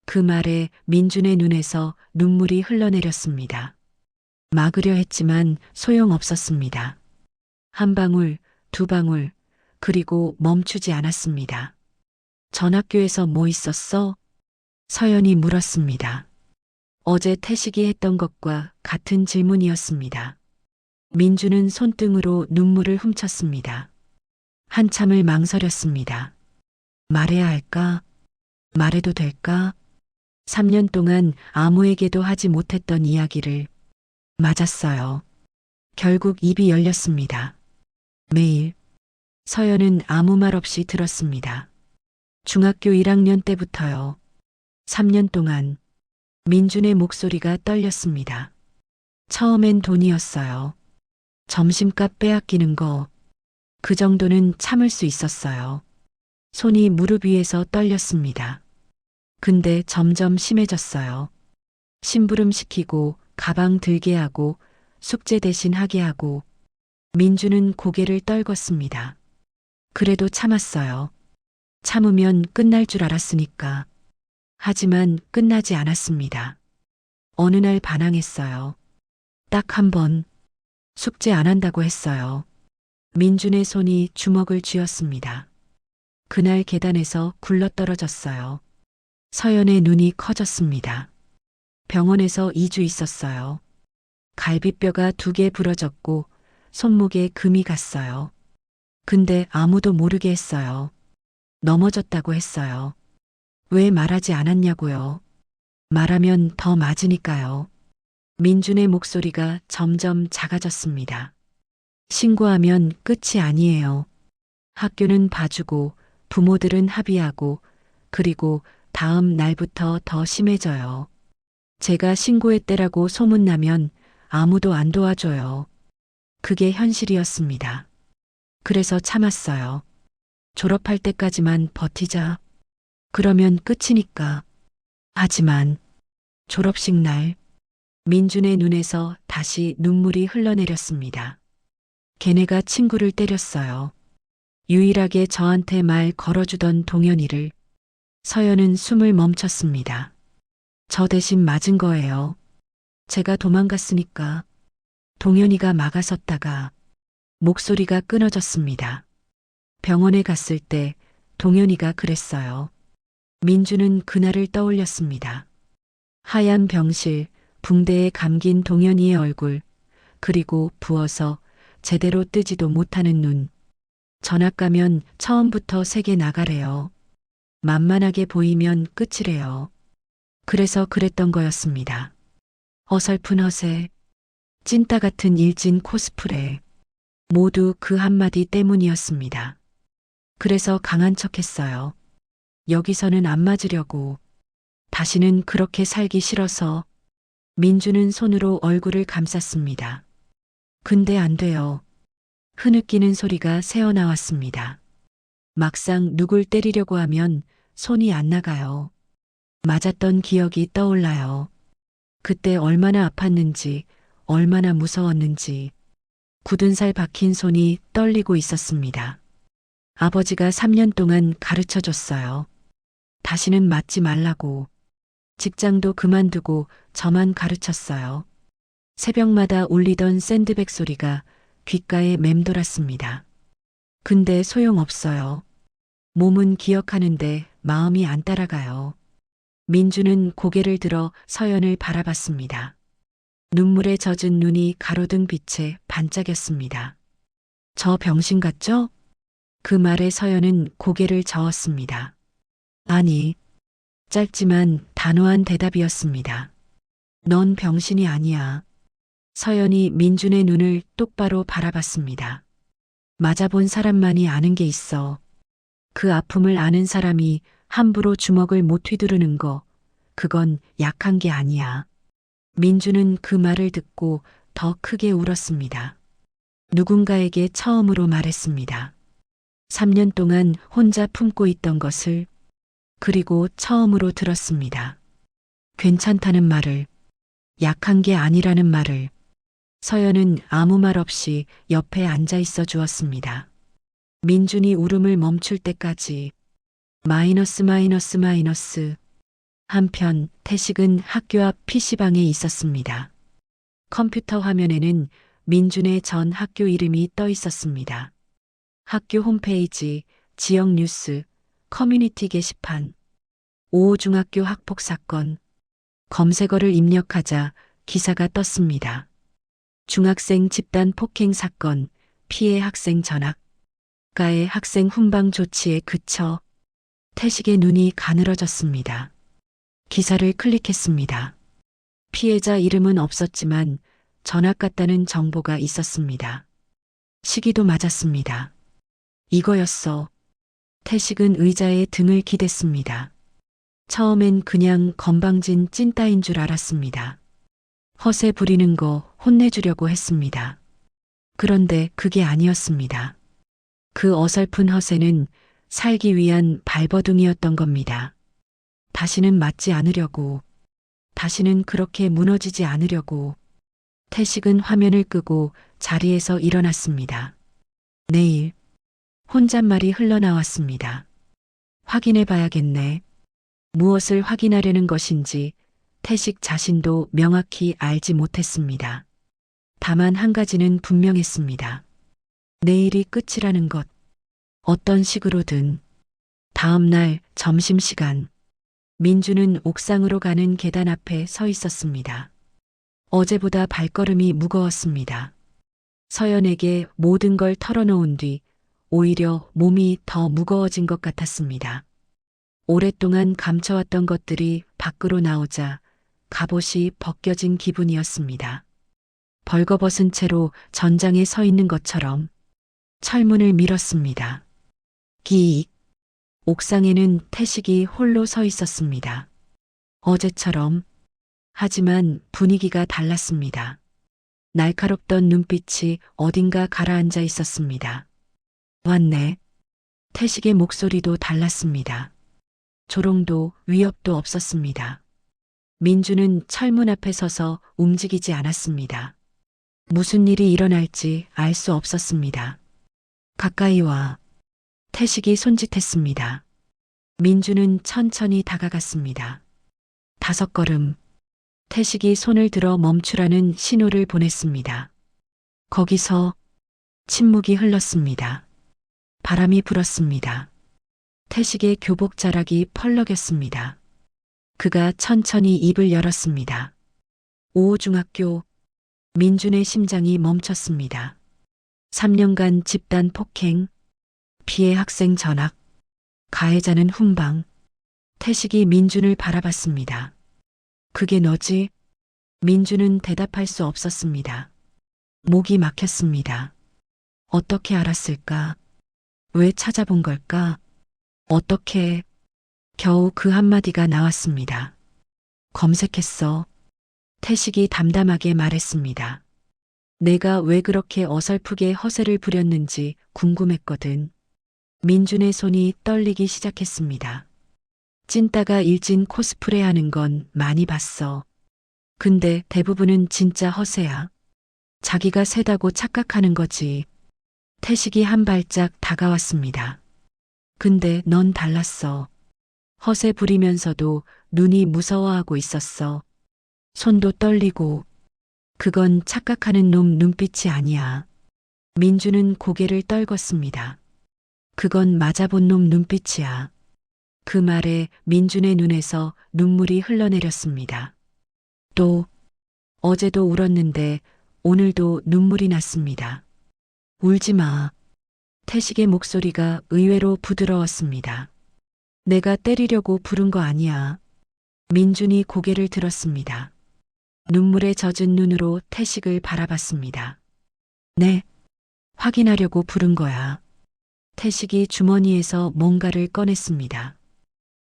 그 말에 민준의 눈에서 눈물이 흘러내렸습니다. 막으려 했지만 소용없었습니다. 한 방울, 두 방울, 그리고 멈추지 않았습니다. 전학교에서 뭐 있었어? 서연이 물었습니다. 어제 태식이 했던 것과 같은 질문이었습니다. 민주는 손등으로 눈물을 훔쳤습니다. 한참을 망설였습니다. 말해야 할까? 말해도 될까? 3년 동안 아무에게도 하지 못했던 이야기를 맞았어요. 결국 입이 열렸습니다. 매일 서연은 아무 말 없이 들었습니다. 중학교 1학년 때부터요. 3년 동안 민준의 목소리가 떨렸습니다. 처음엔 돈이었어요. 점심값 빼앗기는 거, 그 정도는 참을 수 있었어요. 손이 무릎 위에서 떨렸습니다. 근데 점점 심해졌어요. 심부름 시키고, 가방 들게 하고, 숙제 대신 하게 하고, 민주는 고개를 떨궜습니다. 그래도 참았어요. 참으면 끝날 줄 알았으니까. 하지만 끝나지 않았습니다. 어느 날 반항했어요. 딱 한 번. 숙제 안 한다고 했어요. 민준의 손이 주먹을 쥐었습니다. 그날 계단에서 굴러떨어졌어요. 서연의 눈이 커졌습니다. 병원에서 2주 있었어요. 갈비뼈가 2개 부러졌고 손목에 금이 갔어요. 근데 아무도 모르게 했어요. 넘어졌다고 했어요. 왜 말하지 않았냐고요. 말하면 더 맞으니까요. 민준의 목소리가 점점 작아졌습니다. 신고하면 끝이 아니에요. 학교는 봐주고 부모들은 합의하고 그리고 다음 날부터 더 심해져요. 제가 신고했대라고 소문나면 아무도 안 도와줘요. 그게 현실이었습니다. 그래서 참았어요. 졸업할 때까지만 버티자. 그러면 끝이니까. 하지만 졸업식 날 민준의 눈에서 다시 눈물이 흘러내렸습니다. 걔네가 친구를 때렸어요. 유일하게 저한테 말 걸어주던 동현이를. 서연은 숨을 멈췄습니다. 저 대신 맞은 거예요. 제가 도망갔으니까. 동현이가 막아섰다가 목소리가 끊어졌습니다. 병원에 갔을 때 동현이가 그랬어요. 민주는 그날을 떠올렸습니다. 하얀 병실, 붕대에 감긴 동현이의 얼굴, 그리고 부어서 제대로 뜨지도 못하는 눈. 전학 가면 처음부터 세계 나가래요. 만만하게 보이면 끝이래요. 그래서 그랬던 거였습니다. 어설픈 허세, 찐따 같은 일진 코스프레. 모두 그 한마디 때문이었습니다. 그래서 강한 척 했어요. 여기서는 안 맞으려고. 다시는 그렇게 살기 싫어서. 민주는 손으로 얼굴을 감쌌습니다. 근데 안 돼요. 흐느끼는 소리가 새어나왔습니다. 막상 누굴 때리려고 하면 손이 안 나가요. 맞았던 기억이 떠올라요. 그때 얼마나 아팠는지, 얼마나 무서웠는지. 굳은 살 박힌 손이 떨리고 있었습니다. 아버지가 3년 동안 가르쳐 줬어요. 다시는 맞지 말라고. 직장도 그만두고 저만 가르쳤어요. 새벽마다 울리던 샌드백 소리가 귓가에 맴돌았습니다. 근데 소용없어요. 몸은 기억하는데 마음이 안 따라가요. 민주는 고개를 들어 서연을 바라봤습니다. 눈물에 젖은 눈이 가로등 빛에 반짝였습니다. 저 병신 같죠? 그 말에 서연은 고개를 저었습니다. 아니, 짧지만 단호한 대답이었습니다. 넌 병신이 아니야. 서연이 민준의 눈을 똑바로 바라봤습니다. 맞아본 사람만이 아는 게 있어. 그 아픔을 아는 사람이 함부로 주먹을 못 휘두르는 거, 그건 약한 게 아니야. 민주는 그 말을 듣고 더 크게 울었습니다. 누군가에게 처음으로 말했습니다. 3년 동안 혼자 품고 있던 것을, 그리고 처음으로 들었습니다. 괜찮다는 말을, 약한 게 아니라는 말을. 서연은 아무 말 없이 옆에 앉아 있어 주었습니다. 민준이 울음을 멈출 때까지. 마이너스. 한편 태식은 학교 앞 PC방에 있었습니다. 컴퓨터 화면에는 민준의 전 학교 이름이 떠 있었습니다. 학교 홈페이지, 지역 뉴스, 커뮤니티 게시판, 오호중학교 학폭 사건. 검색어를 입력하자 기사가 떴습니다. 중학생 집단 폭행 사건, 피해 학생 전학. 가해 학생 훈방 조치에 그쳐 태식의 눈이 가늘어졌습니다. 기사를 클릭했습니다. 피해자 이름은 없었지만 전학 갔다는 정보가 있었습니다. 시기도 맞았습니다. 이거였어. 태식은 의자에 등을 기댔습니다. 처음엔 그냥 건방진 찐따인 줄 알았습니다. 허세 부리는 거 혼내주려고 했습니다. 그런데 그게 아니었습니다. 그 어설픈 허세는 살기 위한 발버둥이었던 겁니다. 다시는 맞지 않으려고, 다시는 그렇게 무너지지 않으려고. 태식은 화면을 끄고 자리에서 일어났습니다. 내일. 혼잣말이 흘러나왔습니다. 확인해 봐야겠네. 무엇을 확인하려는 것인지 태식 자신도 명확히 알지 못했습니다. 다만 한 가지는 분명했습니다. 내일이 끝이라는 것. 어떤 식으로든. 다음 날 점심시간. 민주는 옥상으로 가는 계단 앞에 서 있었습니다. 어제보다 발걸음이 무거웠습니다. 서연에게 모든 걸 털어놓은 뒤 오히려 몸이 더 무거워진 것 같았습니다. 오랫동안 감춰왔던 것들이 밖으로 나오자 갑옷이 벗겨진 기분이었습니다. 벌거벗은 채로 전장에 서 있는 것처럼 철문을 밀었습니다. 기익. 옥상에는 태식이 홀로 서 있었습니다. 어제처럼. 하지만 분위기가 달랐습니다. 날카롭던 눈빛이 어딘가 가라앉아 있었습니다. 왔네. 태식의 목소리도 달랐습니다. 조롱도 위협도 없었습니다. 민주는 철문 앞에 서서 움직이지 않았습니다. 무슨 일이 일어날지 알 수 없었습니다. 가까이 와. 태식이 손짓했습니다. 민주는 천천히 다가갔습니다. 5걸음. 태식이 손을 들어 멈추라는 신호를 보냈습니다. 거기서 침묵이 흘렀습니다. 바람이 불었습니다. 태식의 교복 자락이 펄럭였습니다. 그가 천천히 입을 열었습니다. 오호중학교. 민준의 심장이 멈췄습니다. 3년간 집단 폭행, 피해 학생 전학, 가해자는 훈방. 태식이 민준을 바라봤습니다. 그게 너지? 민준은 대답할 수 없었습니다. 목이 막혔습니다. 어떻게 알았을까? 왜 찾아본 걸까? 어떻게? 겨우 그 한마디가 나왔습니다. 검색했어. 태식이 담담하게 말했습니다. 내가 왜 그렇게 어설프게 허세를 부렸는지 궁금했거든. 민준의 손이 떨리기 시작했습니다. 찐따가 일진 코스프레 하는 건 많이 봤어. 근데 대부분은 진짜 허세야. 자기가 세다고 착각하는 거지. 태식이 한 발짝 다가왔습니다. 근데 넌 달랐어. 허세 부리면서도 눈이 무서워하고 있었어. 손도 떨리고. 그건 착각하는 놈 눈빛이 아니야. 민주는 고개를 떨궜습니다. 그건 맞아본 놈 눈빛이야. 그 말에 민준의 눈에서 눈물이 흘러내렸습니다. 또 어제도 울었는데 오늘도 눈물이 났습니다. 울지 마. 태식의 목소리가 의외로 부드러웠습니다. 내가 때리려고 부른 거 아니야. 민준이 고개를 들었습니다. 눈물에 젖은 눈으로 태식을 바라봤습니다. 네, 확인하려고 부른 거야. 태식이 주머니에서 뭔가를 꺼냈습니다.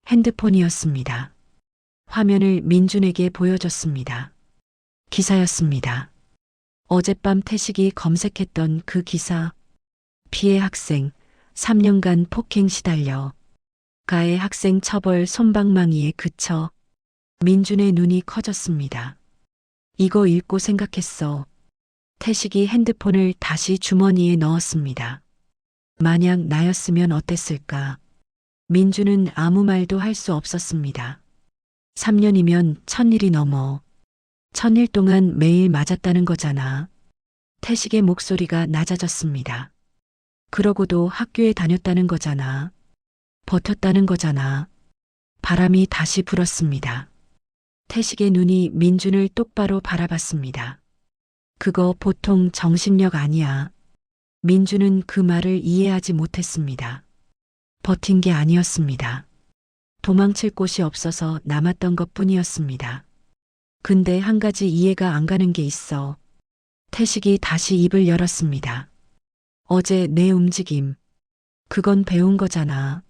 핸드폰이었습니다. 화면을 민준에게 보여줬습니다. 기사였습니다. 어젯밤 태식이 검색했던 그 기사. 피해 학생, 3년간 폭행 시달려. 가해 학생 처벌 솜방망이에 그쳐. 민준의 눈이 커졌습니다. 이거 읽고 생각했어. 태식이 핸드폰을 다시 주머니에 넣었습니다. 만약 나였으면 어땠을까? 민주는 아무 말도 할 수 없었습니다. 3년이면 1000일이 넘어. 1000일 동안 매일 맞았다는 거잖아. 태식의 목소리가 낮아졌습니다. 그러고도 학교에 다녔다는 거잖아. 버텼다는 거잖아. 바람이 다시 불었습니다. 태식의 눈이 민준을 똑바로 바라봤습니다. 그거 보통 정신력 아니야. 민준은 그 말을 이해하지 못했습니다. 버틴 게 아니었습니다. 도망칠 곳이 없어서 남았던 것 뿐이었습니다. 근데 한 가지 이해가 안 가는 게 있어. 태식이 다시 입을 열었습니다. 어제 내 움직임. 그건 배운 거잖아.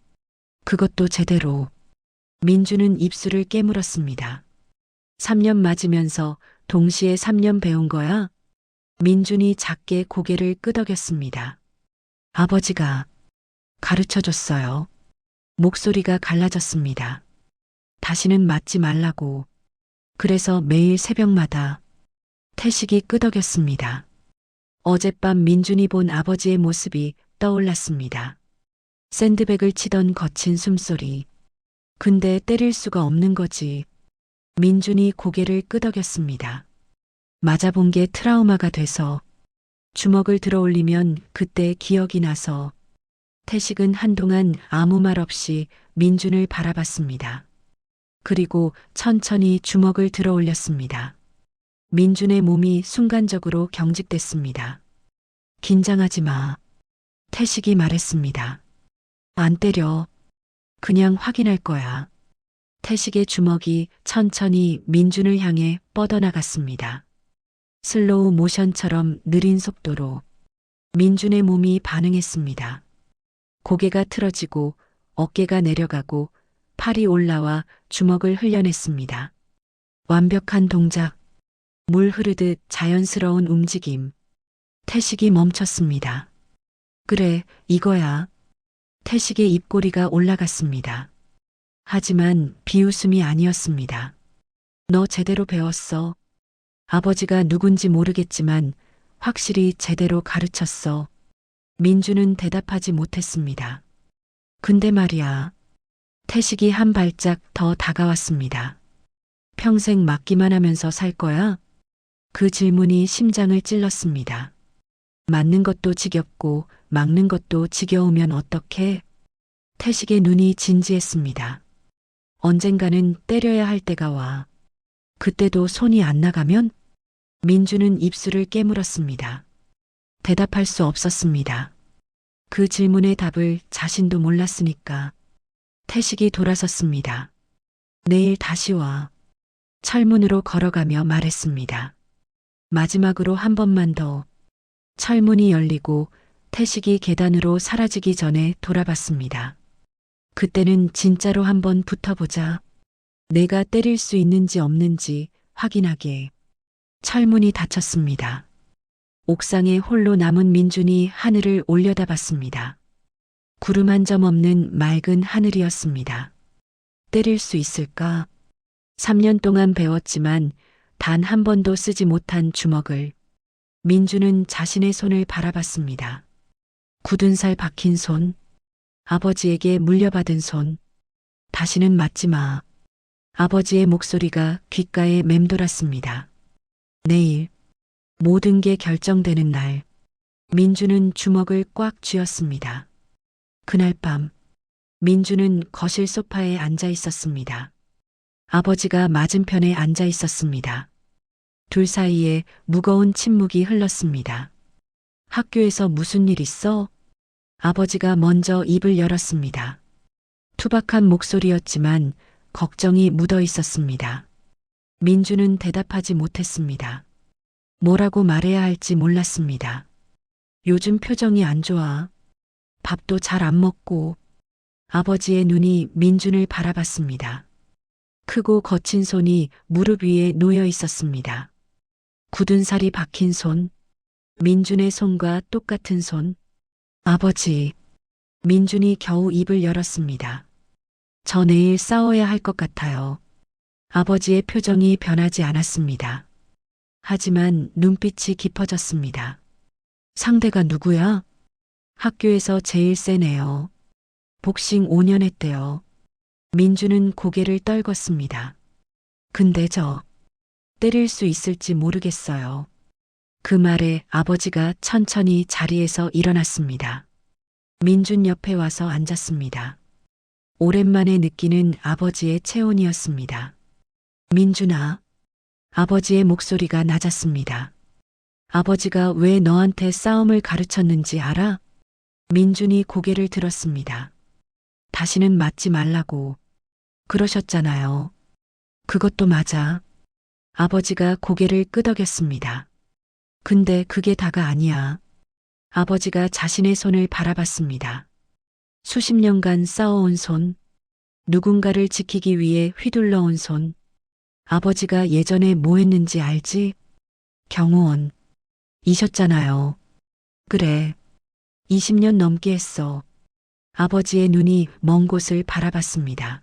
그것도 제대로. 민주는 입술을 깨물었습니다. 3년 맞으면서 동시에 3년 배운 거야? 민준이 작게 고개를 끄덕였습니다. 아버지가 가르쳐 줬어요. 목소리가 갈라졌습니다. 다시는 맞지 말라고. 그래서 매일 새벽마다 태식이 끄덕였습니다. 어젯밤 민준이 본 아버지의 모습이 떠올랐습니다. 샌드백을 치던 거친 숨소리. 근데 때릴 수가 없는 거지. 민준이 고개를 끄덕였습니다. 맞아본 게 트라우마가 돼서 주먹을 들어 올리면 그때 기억이 나서 태식은 한동안 아무 말 없이 민준을 바라봤습니다. 그리고 천천히 주먹을 들어 올렸습니다. 민준의 몸이 순간적으로 경직됐습니다. 긴장하지 마. 태식이 말했습니다. 안 때려. 그냥 확인할 거야. 태식의 주먹이 천천히 민준을 향해 뻗어나갔습니다. 슬로우 모션처럼 느린 속도로 민준의 몸이 반응했습니다. 고개가 틀어지고 어깨가 내려가고 팔이 올라와 주먹을 흘려냈습니다. 완벽한 동작, 물 흐르듯 자연스러운 움직임. 태식이 멈췄습니다. 그래, 이거야. 태식의 입꼬리가 올라갔습니다. 하지만 비웃음이 아니었습니다. 너 제대로 배웠어. 아버지가 누군지 모르겠지만 확실히 제대로 가르쳤어. 민주는 대답하지 못했습니다. 근데 말이야. 태식이 한 발짝 더 다가왔습니다. 평생 맞기만 하면서 살 거야? 그 질문이 심장을 찔렀습니다. 맞는 것도 지겹고 막는 것도 지겨우면 어떡해? 태식의 눈이 진지했습니다. 언젠가는 때려야 할 때가 와. 그때도 손이 안 나가면? 민주는 입술을 깨물었습니다. 대답할 수 없었습니다. 그 질문의 답을 자신도 몰랐으니까. 태식이 돌아섰습니다. 내일 다시 와. 철문으로 걸어가며 말했습니다. 마지막으로 한 번만 더. 철문이 열리고 태식이 계단으로 사라지기 전에 돌아봤습니다. 그때는 진짜로 한번 붙어보자. 내가 때릴 수 있는지 없는지 확인하게. 철문이 닫혔습니다. 옥상에 홀로 남은 민준이 하늘을 올려다봤습니다. 구름 한 점 없는 맑은 하늘이었습니다. 때릴 수 있을까? 3년 동안 배웠지만 단 한 번도 쓰지 못한 주먹을. 민주는 자신의 손을 바라봤습니다. 굳은 살 박힌 손, 아버지에게 물려받은 손. 다시는 맞지 마. 아버지의 목소리가 귓가에 맴돌았습니다. 내일, 모든 게 결정되는 날. 민주는 주먹을 꽉 쥐었습니다. 그날 밤, 민주는 거실 소파에 앉아 있었습니다. 아버지가 맞은편에 앉아 있었습니다. 둘 사이에 무거운 침묵이 흘렀습니다. 학교에서 무슨 일 있어? 아버지가 먼저 입을 열었습니다. 투박한 목소리였지만 걱정이 묻어 있었습니다. 민주는 대답하지 못했습니다. 뭐라고 말해야 할지 몰랐습니다. 요즘 표정이 안 좋아. 밥도 잘 안 먹고. 아버지의 눈이 민준을 바라봤습니다. 크고 거친 손이 무릎 위에 놓여 있었습니다. 굳은 살이 박힌 손. 민준의 손과 똑같은 손. 아버지. 민준이 겨우 입을 열었습니다. 저 내일 싸워야 할 것 같아요. 아버지의 표정이 변하지 않았습니다. 하지만 눈빛이 깊어졌습니다. 상대가 누구야? 학교에서 제일 센 애요. 복싱 5년 했대요. 민주는 고개를 떨궜습니다. 근데 저 때릴 수 있을지 모르겠어요. 그 말에 아버지가 천천히 자리에서 일어났습니다. 민준 옆에 와서 앉았습니다. 오랜만에 느끼는 아버지의 체온이었습니다. 민준아. 아버지의 목소리가 낮았습니다. 아버지가 왜 너한테 싸움을 가르쳤는지 알아? 민준이 고개를 들었습니다. 다시는 맞지 말라고. 그러셨잖아요. 그것도 맞아. 아버지가 고개를 끄덕였습니다. 근데 그게 다가 아니야. 아버지가 자신의 손을 바라봤습니다. 수십 년간 쌓아온 손, 누군가를 지키기 위해 휘둘러온 손. 아버지가 예전에 뭐 했는지 알지? 경호원. 이셨잖아요. 그래. 20년 넘게 했어. 아버지의 눈이 먼 곳을 바라봤습니다.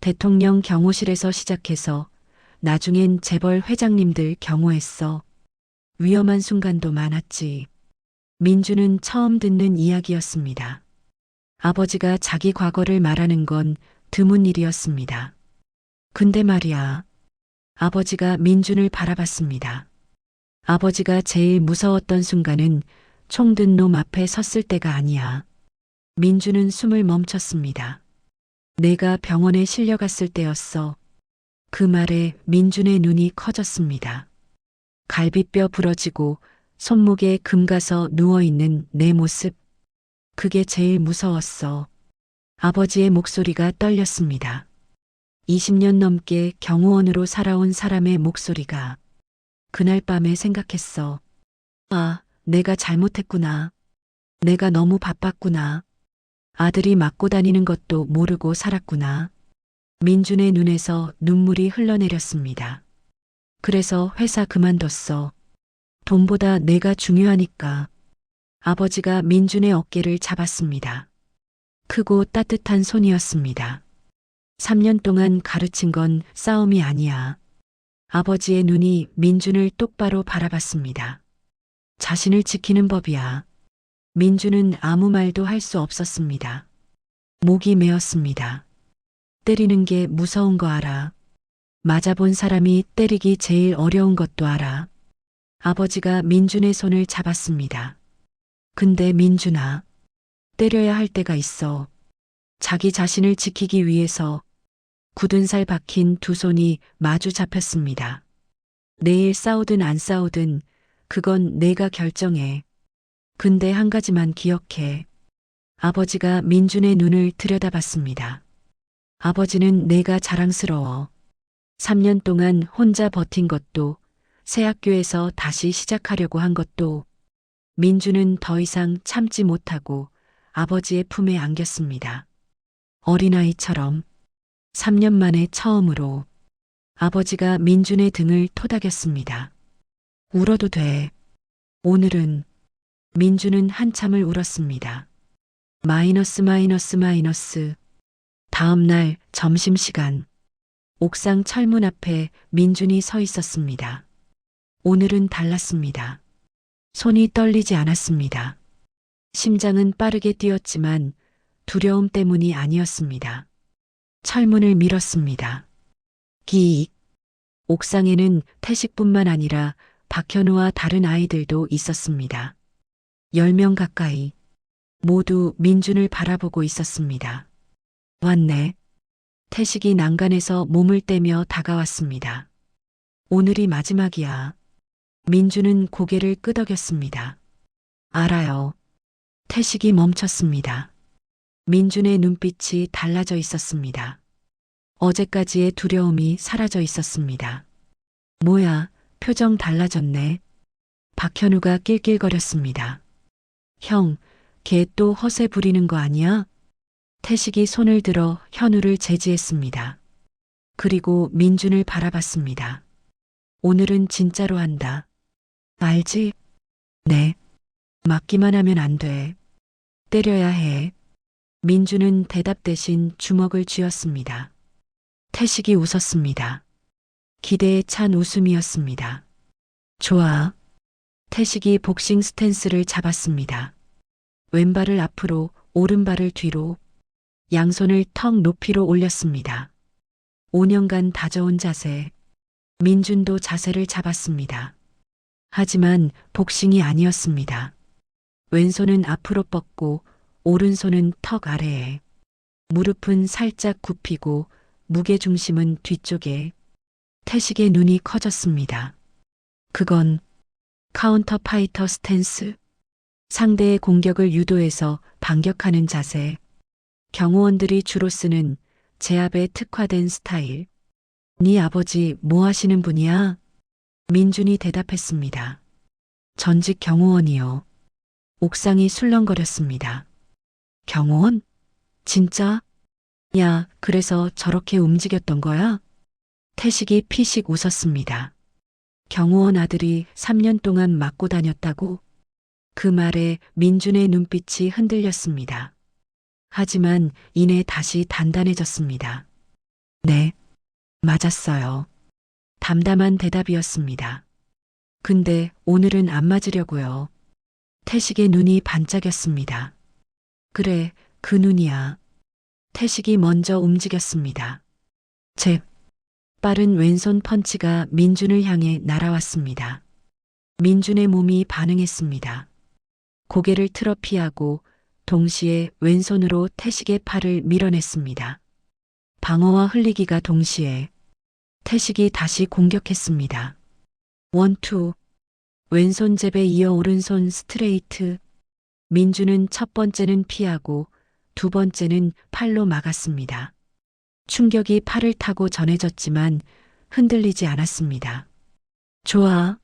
대통령 경호실에서 시작해서 나중엔 재벌 회장님들 경호했어. 위험한 순간도 많았지. 민주는 처음 듣는 이야기였습니다. 아버지가 자기 과거를 말하는 건 드문 일이었습니다. 근데 말이야. 아버지가 민준을 바라봤습니다. 아버지가 제일 무서웠던 순간은 총든 놈 앞에 섰을 때가 아니야. 민준은 숨을 멈췄습니다. 내가 병원에 실려갔을 때였어. 그 말에 민준의 눈이 커졌습니다. 갈비뼈 부러지고 손목에 금 가서 누워있는 내 모습. 그게 제일 무서웠어. 아버지의 목소리가 떨렸습니다. 20년 넘게 경호원으로 살아온 사람의 목소리가. 그날 밤에 생각했어. 아, 내가 잘못했구나. 내가 너무 바빴구나. 아들이 맞고 다니는 것도 모르고 살았구나. 민준의 눈에서 눈물이 흘러내렸습니다. 그래서 회사 그만뒀어. 돈보다 내가 중요하니까. 아버지가 민준의 어깨를 잡았습니다. 크고 따뜻한 손이었습니다. 3년 동안 가르친 건 싸움이 아니야. 아버지의 눈이 민준을 똑바로 바라봤습니다. 자신을 지키는 법이야. 민준은 아무 말도 할 수 없었습니다. 목이 메었습니다. 때리는 게 무서운 거 알아. 맞아본 사람이 때리기 제일 어려운 것도 알아. 아버지가 민준의 손을 잡았습니다. 근데 민준아, 때려야 할 때가 있어. 자기 자신을 지키기 위해서. 굳은 살 박힌 두 손이 마주 잡혔습니다. 내일 싸우든 안 싸우든 그건 내가 결정해. 근데 한 가지만 기억해. 아버지가 민준의 눈을 들여다봤습니다. 아버지는 내가 자랑스러워. 3년 동안 혼자 버틴 것도, 새 학교에서 다시 시작하려고 한 것도. 민준은 더 이상 참지 못하고 아버지의 품에 안겼습니다. 어린아이처럼 3년 만에 처음으로 아버지가 민준의 등을 토닥였습니다. 울어도 돼. 오늘은. 민준은 한참을 울었습니다. 마이너스. 다음 날 점심시간. 옥상 철문 앞에 민준이 서 있었습니다. 오늘은 달랐습니다. 손이 떨리지 않았습니다. 심장은 빠르게 뛰었지만 두려움 때문이 아니었습니다. 철문을 밀었습니다. 기익. 옥상에는 태식뿐만 아니라 박현우와 다른 아이들도 있었습니다. 10명 가까이. 모두 민준을 바라보고 있었습니다. 왔네. 태식이 난간에서 몸을 떼며 다가왔습니다. 오늘이 마지막이야. 민준은 고개를 끄덕였습니다. 알아요. 태식이 멈췄습니다. 민준의 눈빛이 달라져 있었습니다. 어제까지의 두려움이 사라져 있었습니다. 뭐야, 표정 달라졌네. 박현우가 낄낄거렸습니다. 형, 걔 또 허세 부리는 거 아니야? 태식이 손을 들어 현우를 제지했습니다. 그리고 민준을 바라봤습니다. 오늘은 진짜로 한다. 알지? 네. 맞기만 하면 안 돼. 때려야 해. 민준은 대답 대신 주먹을 쥐었습니다. 태식이 웃었습니다. 기대에 찬 웃음이었습니다. 좋아. 태식이 복싱 스탠스를 잡았습니다. 왼발을 앞으로, 오른발을 뒤로, 양손을 턱 높이로 올렸습니다. 5년간 다져온 자세. 민준도 자세를 잡았습니다. 하지만 복싱이 아니었습니다. 왼손은 앞으로 뻗고 오른손은 턱 아래에. 무릎은 살짝 굽히고 무게중심은 뒤쪽에. 태식의 눈이 커졌습니다. 그건 카운터 파이터 스탠스. 상대의 공격을 유도해서 반격하는 자세. 경호원들이 주로 쓰는 제압에 특화된 스타일. 네 아버지 뭐 하시는 분이야? 민준이 대답했습니다. 전직 경호원이요. 옥상이 술렁거렸습니다. 경호원? 진짜? 야, 그래서 저렇게 움직였던 거야? 태식이 피식 웃었습니다. 경호원 아들이 3년 동안 맡고 다녔다고? 그 말에 민준의 눈빛이 흔들렸습니다. 하지만 이내 다시 단단해졌습니다. 네, 맞았어요. 담담한 대답이었습니다. 근데 오늘은 안 맞으려고요. 태식의 눈이 반짝였습니다. 그래, 그 눈이야. 태식이 먼저 움직였습니다. 제 빠른 왼손 펀치가 민준을 향해 날아왔습니다. 민준의 몸이 반응했습니다. 고개를 틀어 피하고 동시에 왼손으로 태식의 팔을 밀어냈습니다. 방어와 흘리기가 동시에 태식이 다시 공격했습니다. 원투, 왼손 잽에 이어 오른손 스트레이트. 민준은 첫 번째는 피하고 두 번째는 팔로 막았습니다. 충격이 팔을 타고 전해졌지만 흔들리지 않았습니다. 좋아.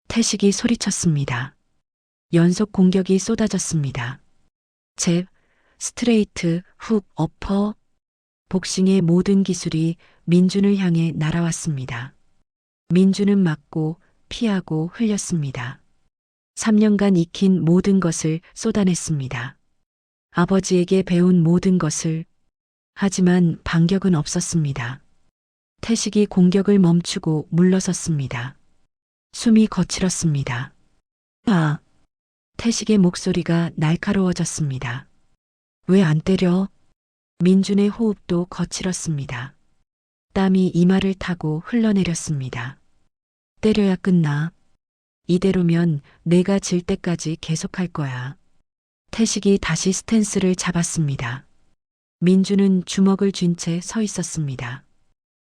태식이 소리쳤습니다. 연속 공격이 쏟아졌습니다. 잽, 스트레이트, 훅, 어퍼. 복싱의 모든 기술이 민준을 향해 날아왔습니다. 민준은 맞고 피하고 흘렸습니다. 3년간 익힌 모든 것을 쏟아냈습니다. 아버지에게 배운 모든 것을. 하지만 반격은 없었습니다. 태식이 공격을 멈추고 물러섰습니다. 숨이 거칠었습니다. 아! 태식의 목소리가 날카로워졌습니다. 왜 안 때려? 민준의 호흡도 거칠었습니다. 땀이 이마를 타고 흘러내렸습니다. 때려야 끝나. 이대로면 내가 질 때까지 계속할 거야. 태식이 다시 스탠스를 잡았습니다. 민준은 주먹을 쥔 채 서 있었습니다.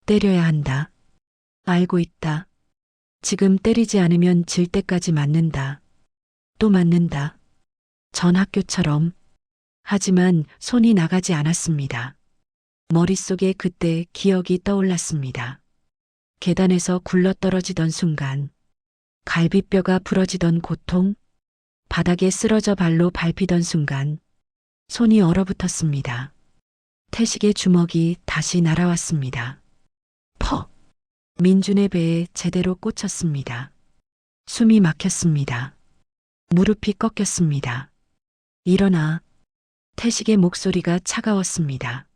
때려야 한다. 알고 있다. 지금 때리지 않으면 질 때까지 맞는다. 또 맞는다. 전 학교처럼. 하지만 손이 나가지 않았습니다. 머릿속에 그때 기억이 떠올랐습니다. 계단에서 굴러떨어지던 순간, 갈비뼈가 부러지던 고통, 바닥에 쓰러져 발로 밟히던 순간, 손이 얼어붙었습니다. 태식의 주먹이 다시 날아왔습니다. 퍽! 민준의 배에 제대로 꽂혔습니다. 숨이 막혔습니다. 무릎이 꺾였습니다. 일어나. 태식의 목소리가 차가웠습니다.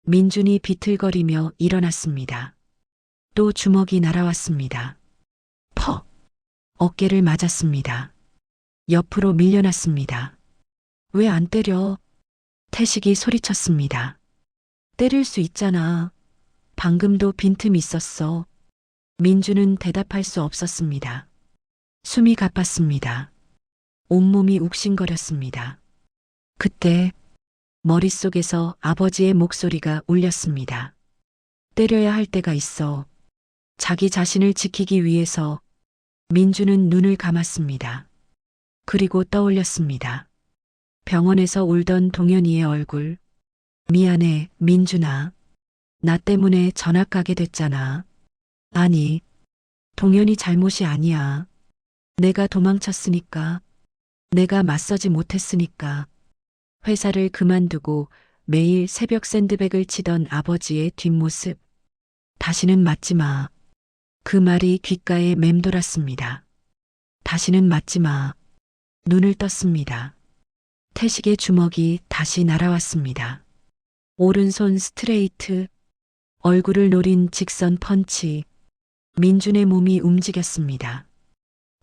민준이 비틀거리며 일어났습니다. 또 주먹이 날아왔습니다. 퍽! 어깨를 맞았습니다. 옆으로 밀려났습니다. 왜 안 때려? 태식이 소리쳤습니다. 때릴 수 있잖아. 방금도 빈틈이 있었어. 민준은 대답할 수 없었습니다. 숨이 가빴습니다. 온몸이 욱신거렸습니다. 그때 머릿속에서 아버지의 목소리가 울렸습니다. 때려야 할 때가 있어. 자기 자신을 지키기 위해서. 민준은 눈을 감았습니다. 그리고 떠올렸습니다. 병원에서 울던 동현이의 얼굴. 미안해, 민준아. 나 때문에 전학 가게 됐잖아. 아니, 동현이 잘못이 아니야. 내가 도망쳤으니까. 내가 맞서지 못했으니까. 회사를 그만두고 매일 새벽 샌드백을 치던 아버지의 뒷모습. 다시는 맞지 마. 그 말이 귓가에 맴돌았습니다. 다시는 맞지 마. 눈을 떴습니다. 태식의 주먹이 다시 날아왔습니다. 오른손 스트레이트, 얼굴을 노린 직선 펀치. 민준의 몸이 움직였습니다.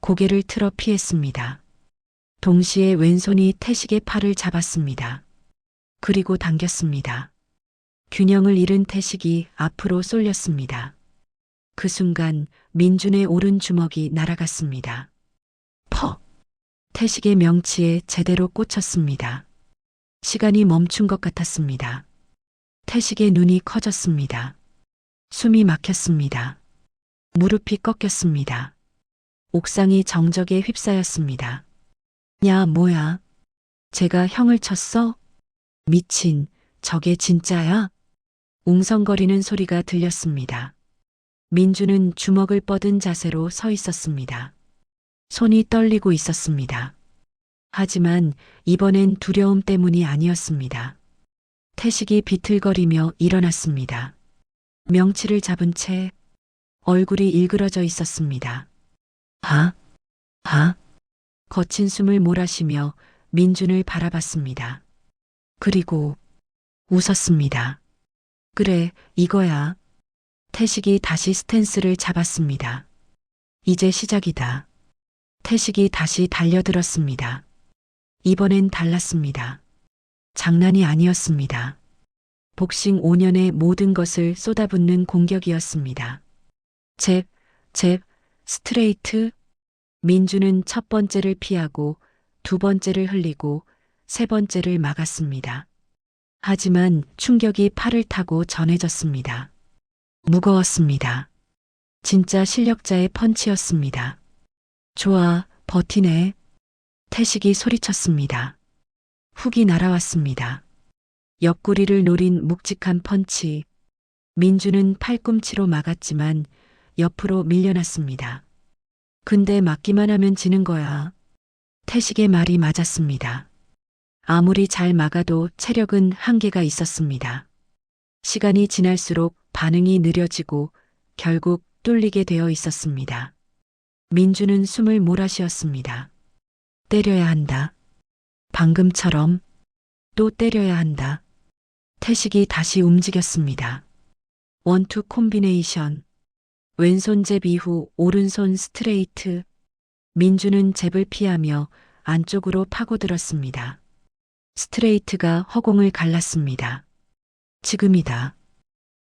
고개를 틀어 피했습니다. 동시에 왼손이 태식의 팔을 잡았습니다. 그리고 당겼습니다. 균형을 잃은 태식이 앞으로 쏠렸습니다. 그 순간 민준의 오른 주먹이 날아갔습니다. 퍽! 태식의 명치에 제대로 꽂혔습니다. 시간이 멈춘 것 같았습니다. 태식의 눈이 커졌습니다. 숨이 막혔습니다. 무릎이 꺾였습니다. 옥상이 정적에 휩싸였습니다. 야, 뭐야? 제가 형을 쳤어? 미친, 저게 진짜야? 웅성거리는 소리가 들렸습니다. 민주는 주먹을 뻗은 자세로 서 있었습니다. 손이 떨리고 있었습니다. 하지만 이번엔 두려움 때문이 아니었습니다. 태식이 비틀거리며 일어났습니다. 명치를 잡은 채 얼굴이 일그러져 있었습니다. 거친 숨을 몰아쉬며 민준을 바라봤습니다. 그리고 웃었습니다. 그래, 이거야. 태식이 다시 스탠스를 잡았습니다. 이제 시작이다. 태식이 다시 달려들었습니다. 이번엔 달랐습니다. 장난이 아니었습니다. 복싱 5년의 모든 것을 쏟아붓는 공격이었습니다. 잽, 스트레이트. 민주는 첫 번째를 피하고 두 번째를 흘리고 세 번째를 막았습니다. 하지만 충격이 팔을 타고 전해졌습니다. 무거웠습니다. 진짜 실력자의 펀치였습니다. 좋아, 버티네. 태식이 소리쳤습니다. 훅이 날아왔습니다. 옆구리를 노린 묵직한 펀치. 민주는 팔꿈치로 막았지만 옆으로 밀려났습니다. 근데 맞기만 하면 지는 거야. 태식의 말이 맞았습니다. 아무리 잘 막아도 체력은 한계가 있었습니다. 시간이 지날수록 반응이 느려지고 결국 뚫리게 되어 있었습니다. 민주는 숨을 몰아쉬었습니다. 때려야 한다. 방금처럼 또 때려야 한다. 태식이 다시 움직였습니다. 원투 콤비네이션. 왼손 잽 이후 오른손 스트레이트. 민주는 잽을 피하며 안쪽으로 파고들었습니다. 스트레이트가 허공을 갈랐습니다. 지금이다.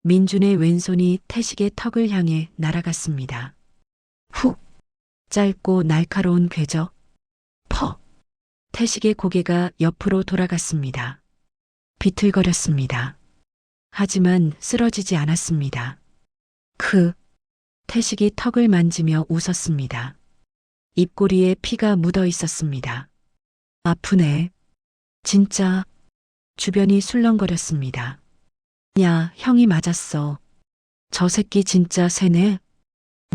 민준의 왼손이 태식의 턱을 향해 날아갔습니다. 훅! 짧고 날카로운 궤적. 퍼! 태식의 고개가 옆으로 돌아갔습니다. 비틀거렸습니다. 하지만 쓰러지지 않았습니다. 태식이 턱을 만지며 웃었습니다. 입꼬리에 피가 묻어 있었습니다. 아프네. 진짜. 주변이 술렁거렸습니다. 야, 형이 맞았어. 저 새끼 진짜 세네.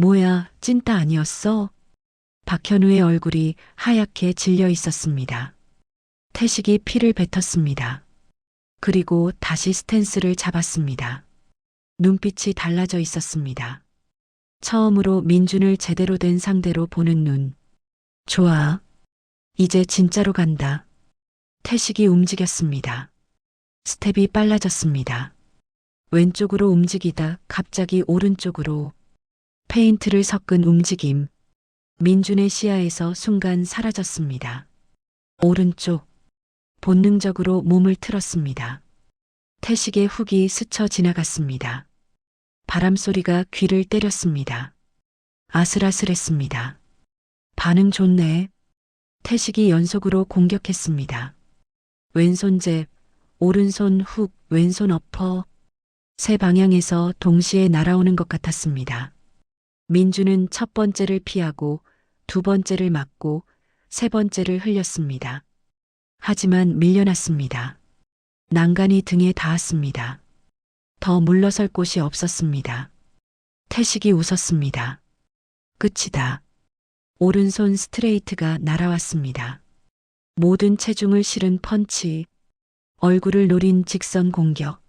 뭐야, 찐따 아니었어? 박현우의 얼굴이 하얗게 질려 있었습니다. 태식이 피를 뱉었습니다. 그리고 다시 스탠스를 잡았습니다. 눈빛이 달라져 있었습니다. 처음으로 민준을 제대로 된 상대로 보는 눈. 좋아. 이제 진짜로 간다. 태식이 움직였습니다. 스텝이 빨라졌습니다. 왼쪽으로 움직이다 갑자기 오른쪽으로. 페인트를 섞은 움직임. 민준의 시야에서 순간 사라졌습니다. 오른쪽. 본능적으로 몸을 틀었습니다. 태식의 훅이 스쳐 지나갔습니다. 바람 소리가 귀를 때렸습니다. 아슬아슬했습니다. 반응 좋네. 태식이 연속으로 공격했습니다. 왼손 잽, 오른손 훅, 왼손 어퍼. 세 방향에서 동시에 날아오는 것 같았습니다. 민주는 첫 번째를 피하고 두 번째를 맞고 세 번째를 흘렸습니다. 하지만 밀려났습니다. 난간이 등에 닿았습니다. 더 물러설 곳이 없었습니다. 태식이 웃었습니다. 끝이다. 오른손 스트레이트가 날아왔습니다. 모든 체중을 실은 펀치. 얼굴을 노린 직선 공격.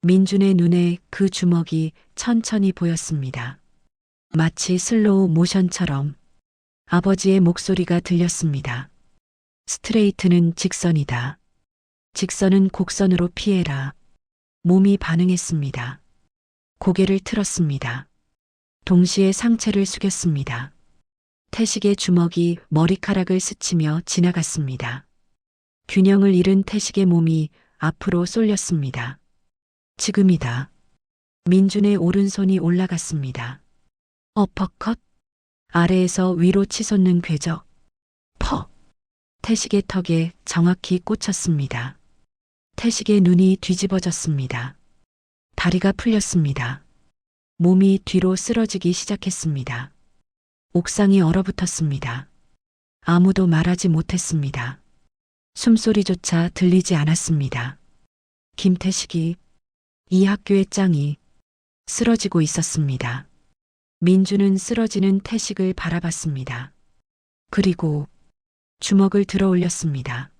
민준의 눈에 그 주먹이 천천히 보였습니다. 마치 슬로우 모션처럼. 아버지의 목소리가 들렸습니다. 스트레이트는 직선이다. 직선은 곡선으로 피해라. 몸이 반응했습니다. 고개를 틀었습니다. 동시에 상체를 숙였습니다. 태식의 주먹이 머리카락을 스치며 지나갔습니다. 균형을 잃은 태식의 몸이 앞으로 쏠렸습니다. 지금이다. 민준의 오른손이 올라갔습니다. 어퍼컷. 아래에서 위로 치솟는 궤적. 퍼. 태식의 턱에 정확히 꽂혔습니다. 태식의 눈이 뒤집어졌습니다. 다리가 풀렸습니다. 몸이 뒤로 쓰러지기 시작했습니다. 옥상이 얼어붙었습니다. 아무도 말하지 못했습니다. 숨소리조차 들리지 않았습니다. 김태식이 이 학교의 짱이 쓰러지고 있었습니다. 민주는 쓰러지는 태식을 바라봤습니다. 그리고 주먹을 들어 올렸습니다.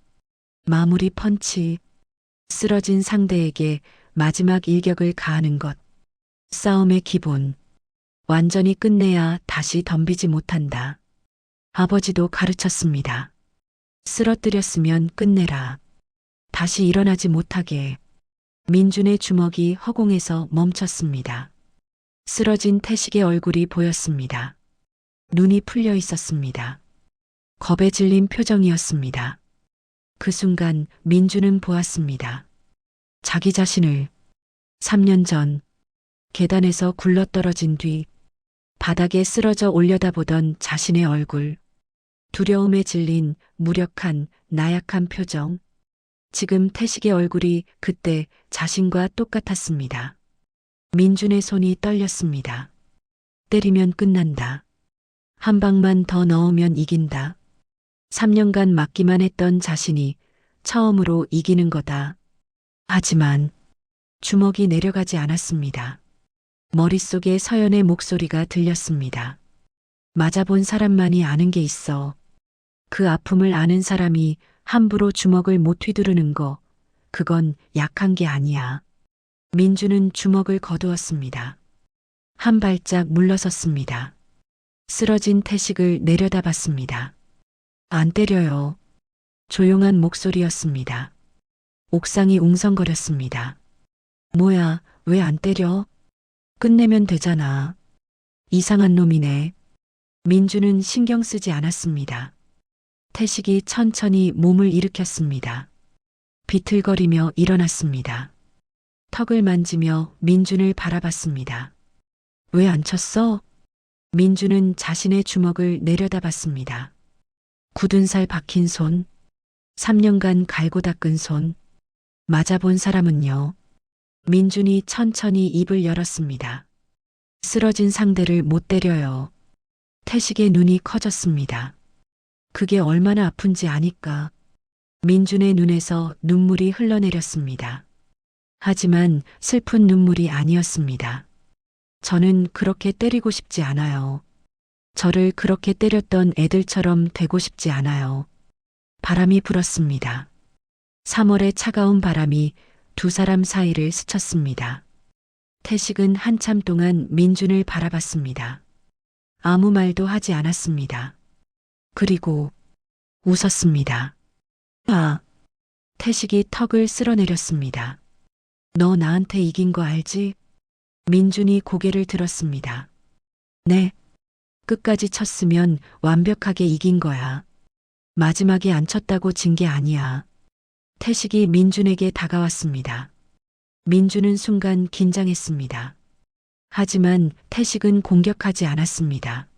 마무리 펀치. 쓰러진 상대에게 마지막 일격을 가하는 것. 싸움의 기본. 완전히 끝내야 다시 덤비지 못한다. 아버지도 가르쳤습니다. 쓰러뜨렸으면 끝내라. 다시 일어나지 못하게. 민준의 주먹이 허공에서 멈췄습니다. 쓰러진 태식의 얼굴이 보였습니다. 눈이 풀려 있었습니다. 겁에 질린 표정이었습니다. 그 순간 민주는 보았습니다. 자기 자신을 3년 전 계단에서 굴러떨어진 뒤 바닥에 쓰러져 올려다보던 자신의 얼굴. 두려움에 질린 무력한 나약한 표정. 지금 태식의 얼굴이 그때 자신과 똑같았습니다. 민준의 손이 떨렸습니다. 때리면 끝난다. 한 방만 더 넣으면 이긴다. 3년간 맞기만 했던 자신이 처음으로 이기는 거다. 하지만 주먹이 내려가지 않았습니다. 머릿속에 서연의 목소리가 들렸습니다. 맞아본 사람만이 아는 게 있어. 그 아픔을 아는 사람이 함부로 주먹을 못 휘두르는 거, 그건 약한 게 아니야. 민주는 주먹을 거두었습니다. 한 발짝 물러섰습니다. 쓰러진 태식을 내려다봤습니다. 안 때려요. 조용한 목소리였습니다. 옥상이 웅성거렸습니다. 뭐야, 왜 안 때려? 끝내면 되잖아. 이상한 놈이네. 민주는 신경 쓰지 않았습니다. 태식이 천천히 몸을 일으켰습니다. 비틀거리며 일어났습니다. 턱을 만지며 민준을 바라봤습니다. 왜 안 쳤어? 민준은 자신의 주먹을 내려다봤습니다. 굳은 살 박힌 손, 3년간 갈고 닦은 손, 맞아본 사람은요. 민준이 천천히 입을 열었습니다. 쓰러진 상대를 못 때려요. 태식의 눈이 커졌습니다. 그게 얼마나 아픈지 아니까. 민준의 눈에서 눈물이 흘러내렸습니다. 하지만 슬픈 눈물이 아니었습니다. 저는 그렇게 때리고 싶지 않아요. 저를 그렇게 때렸던 애들처럼 되고 싶지 않아요. 바람이 불었습니다. 3월의 차가운 바람이 두 사람 사이를 스쳤습니다. 태식은 한참 동안 민준을 바라봤습니다. 아무 말도 하지 않았습니다. 그리고 웃었습니다. 아, 태식이 턱을 쓸어내렸습니다. 너 나한테 이긴 거 알지? 민준이 고개를 들었습니다. 네. 끝까지 쳤으면 완벽하게 이긴 거야. 마지막에 안 쳤다고 진 게 아니야. 태식이 민준에게 다가왔습니다. 민준은 순간 긴장했습니다. 하지만 태식은 공격하지 않았습니다.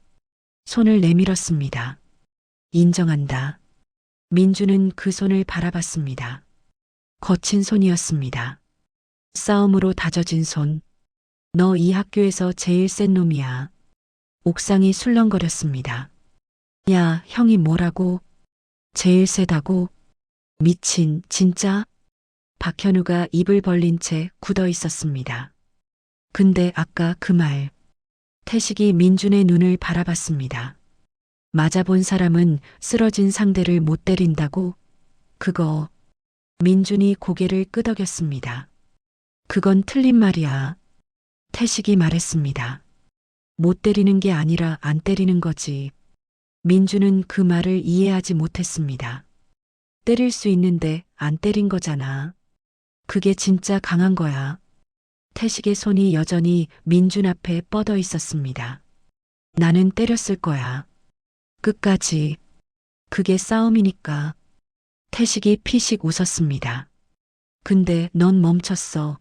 손을 내밀었습니다. 인정한다. 민준은 그 손을 바라봤습니다. 거친 손이었습니다. 싸움으로 다져진 손. 너 이 학교에서 제일 센 놈이야. 옥상이 술렁거렸습니다. 야, 형이 뭐라고? 제일 세다고? 미친, 진짜? 박현우가 입을 벌린 채 굳어 있었습니다. 근데 아까 그 말. 태식이 민준의 눈을 바라봤습니다. 맞아본 사람은 쓰러진 상대를 못 때린다고? 그거. 민준이 고개를 끄덕였습니다. 그건 틀린 말이야. 태식이 말했습니다. 못 때리는 게 아니라 안 때리는 거지. 민준은 그 말을 이해하지 못했습니다. 때릴 수 있는데 안 때린 거잖아. 그게 진짜 강한 거야. 태식의 손이 여전히 민준 앞에 뻗어 있었습니다. 나는 때렸을 거야. 끝까지. 그게 싸움이니까. 태식이 피식 웃었습니다. 근데 넌 멈췄어.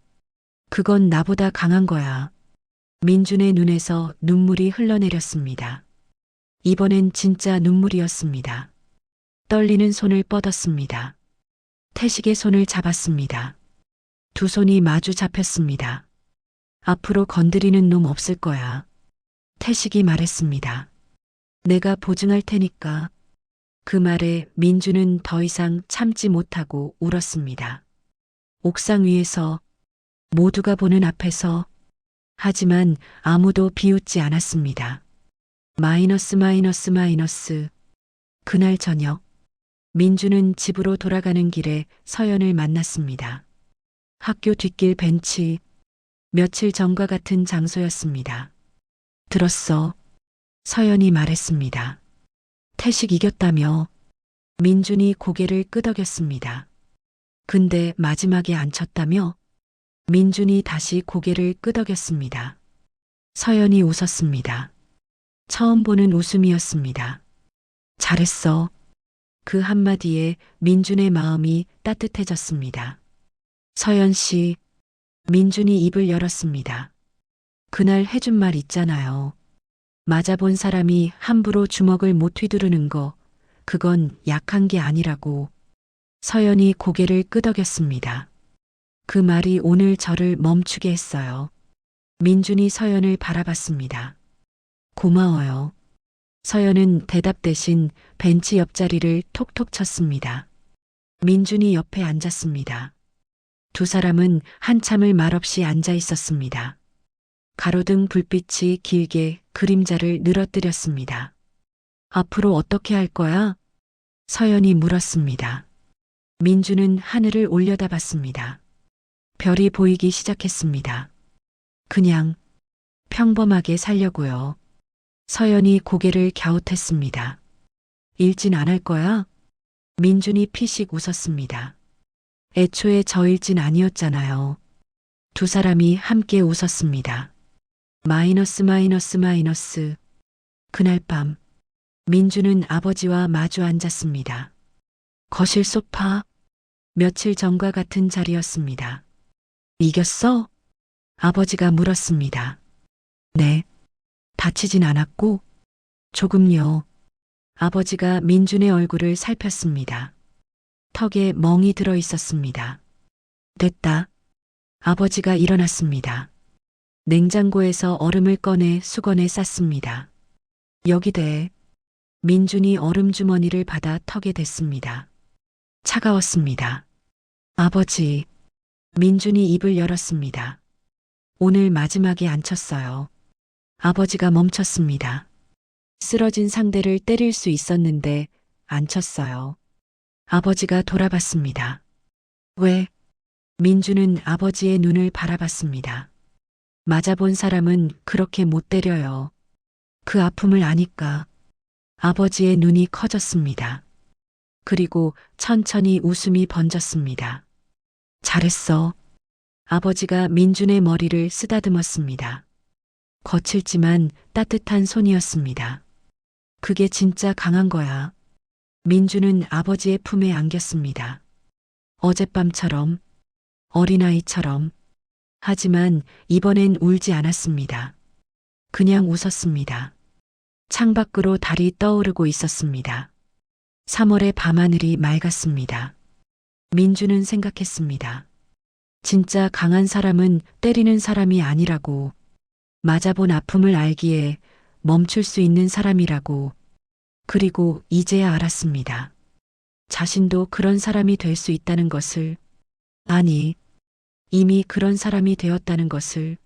그건 나보다 강한 거야. 민준의 눈에서 눈물이 흘러내렸습니다. 이번엔 진짜 눈물이었습니다. 떨리는 손을 뻗었습니다. 태식의 손을 잡았습니다. 두 손이 마주 잡혔습니다. 앞으로 건드리는 놈 없을 거야. 태식이 말했습니다. 내가 보증할 테니까. 그 말에 민주는 더 이상 참지 못하고 울었습니다. 옥상 위에서 모두가 보는 앞에서. 하지만 아무도 비웃지 않았습니다. 마이너스 마이너스 마이너스. 그날 저녁, 민주는 집으로 돌아가는 길에 서연을 만났습니다. 학교 뒷길 벤치, 며칠 전과 같은 장소였습니다. 들었어. 서연이 말했습니다. 태식 이겼다며. 민준이 고개를 끄덕였습니다. 근데 마지막에 안 쳤다며? 민준이 다시 고개를 끄덕였습니다. 서연이 웃었습니다. 처음 보는 웃음이었습니다. 잘했어. 그 한마디에 민준의 마음이 따뜻해졌습니다. 서연 씨, 민준이 입을 열었습니다. 그날 해준 말 있잖아요. 맞아본 사람이 함부로 주먹을 못 휘두르는 거, 그건 약한 게 아니라고. 서연이 고개를 끄덕였습니다. 그 말이 오늘 저를 멈추게 했어요. 민준이 서연을 바라봤습니다. 고마워요. 서연은 대답 대신 벤치 옆자리를 톡톡 쳤습니다. 민준이 옆에 앉았습니다. 두 사람은 한참을 말없이 앉아 있었습니다. 가로등 불빛이 길게 그림자를 늘어뜨렸습니다. 앞으로 어떻게 할 거야? 서연이 물었습니다. 민준은 하늘을 올려다봤습니다. 별이 보이기 시작했습니다. 그냥 평범하게 살려고요. 서연이 고개를 갸웃했습니다. 일진 안 할 거야? 민준이 피식 웃었습니다. 애초에 저 일진 아니었잖아요. 두 사람이 함께 웃었습니다. 마이너스 마이너스 마이너스. 그날 밤, 민준은 아버지와 마주 앉았습니다. 거실 소파, 며칠 전과 같은 자리였습니다. 이겼어? 아버지가 물었습니다. 네. 다치진 않았고? 조금요. 아버지가 민준의 얼굴을 살폈습니다. 턱에 멍이 들어 있었습니다. 됐다. 아버지가 일어났습니다. 냉장고에서 얼음을 꺼내 수건에 쌌습니다. 여기 대. 민준이 얼음 주머니를 받아 턱에 댔습니다. 차가웠습니다. 아버지. 민준이 입을 열었습니다. 오늘 마지막에 안 쳤어요. 아버지가 멈췄습니다. 쓰러진 상대를 때릴 수 있었는데 안 쳤어요. 아버지가 돌아봤습니다. 왜? 민준은 아버지의 눈을 바라봤습니다. 맞아본 사람은 그렇게 못 때려요. 그 아픔을 아니까. 아버지의 눈이 커졌습니다. 그리고 천천히 웃음이 번졌습니다. 잘했어. 아버지가 민준의 머리를 쓰다듬었습니다. 거칠지만 따뜻한 손이었습니다. 그게 진짜 강한 거야. 민준은 아버지의 품에 안겼습니다. 어젯밤처럼, 어린아이처럼. 하지만 이번엔 울지 않았습니다. 그냥 웃었습니다. 창밖으로 달이 떠오르고 있었습니다. 3월의 밤하늘이 맑았습니다. 민준은 생각했습니다. 진짜 강한 사람은 때리는 사람이 아니라고. 맞아본 아픔을 알기에 멈출 수 있는 사람이라고. 그리고 이제야 알았습니다. 자신도 그런 사람이 될 수 있다는 것을. 아니, 이미 그런 사람이 되었다는 것을.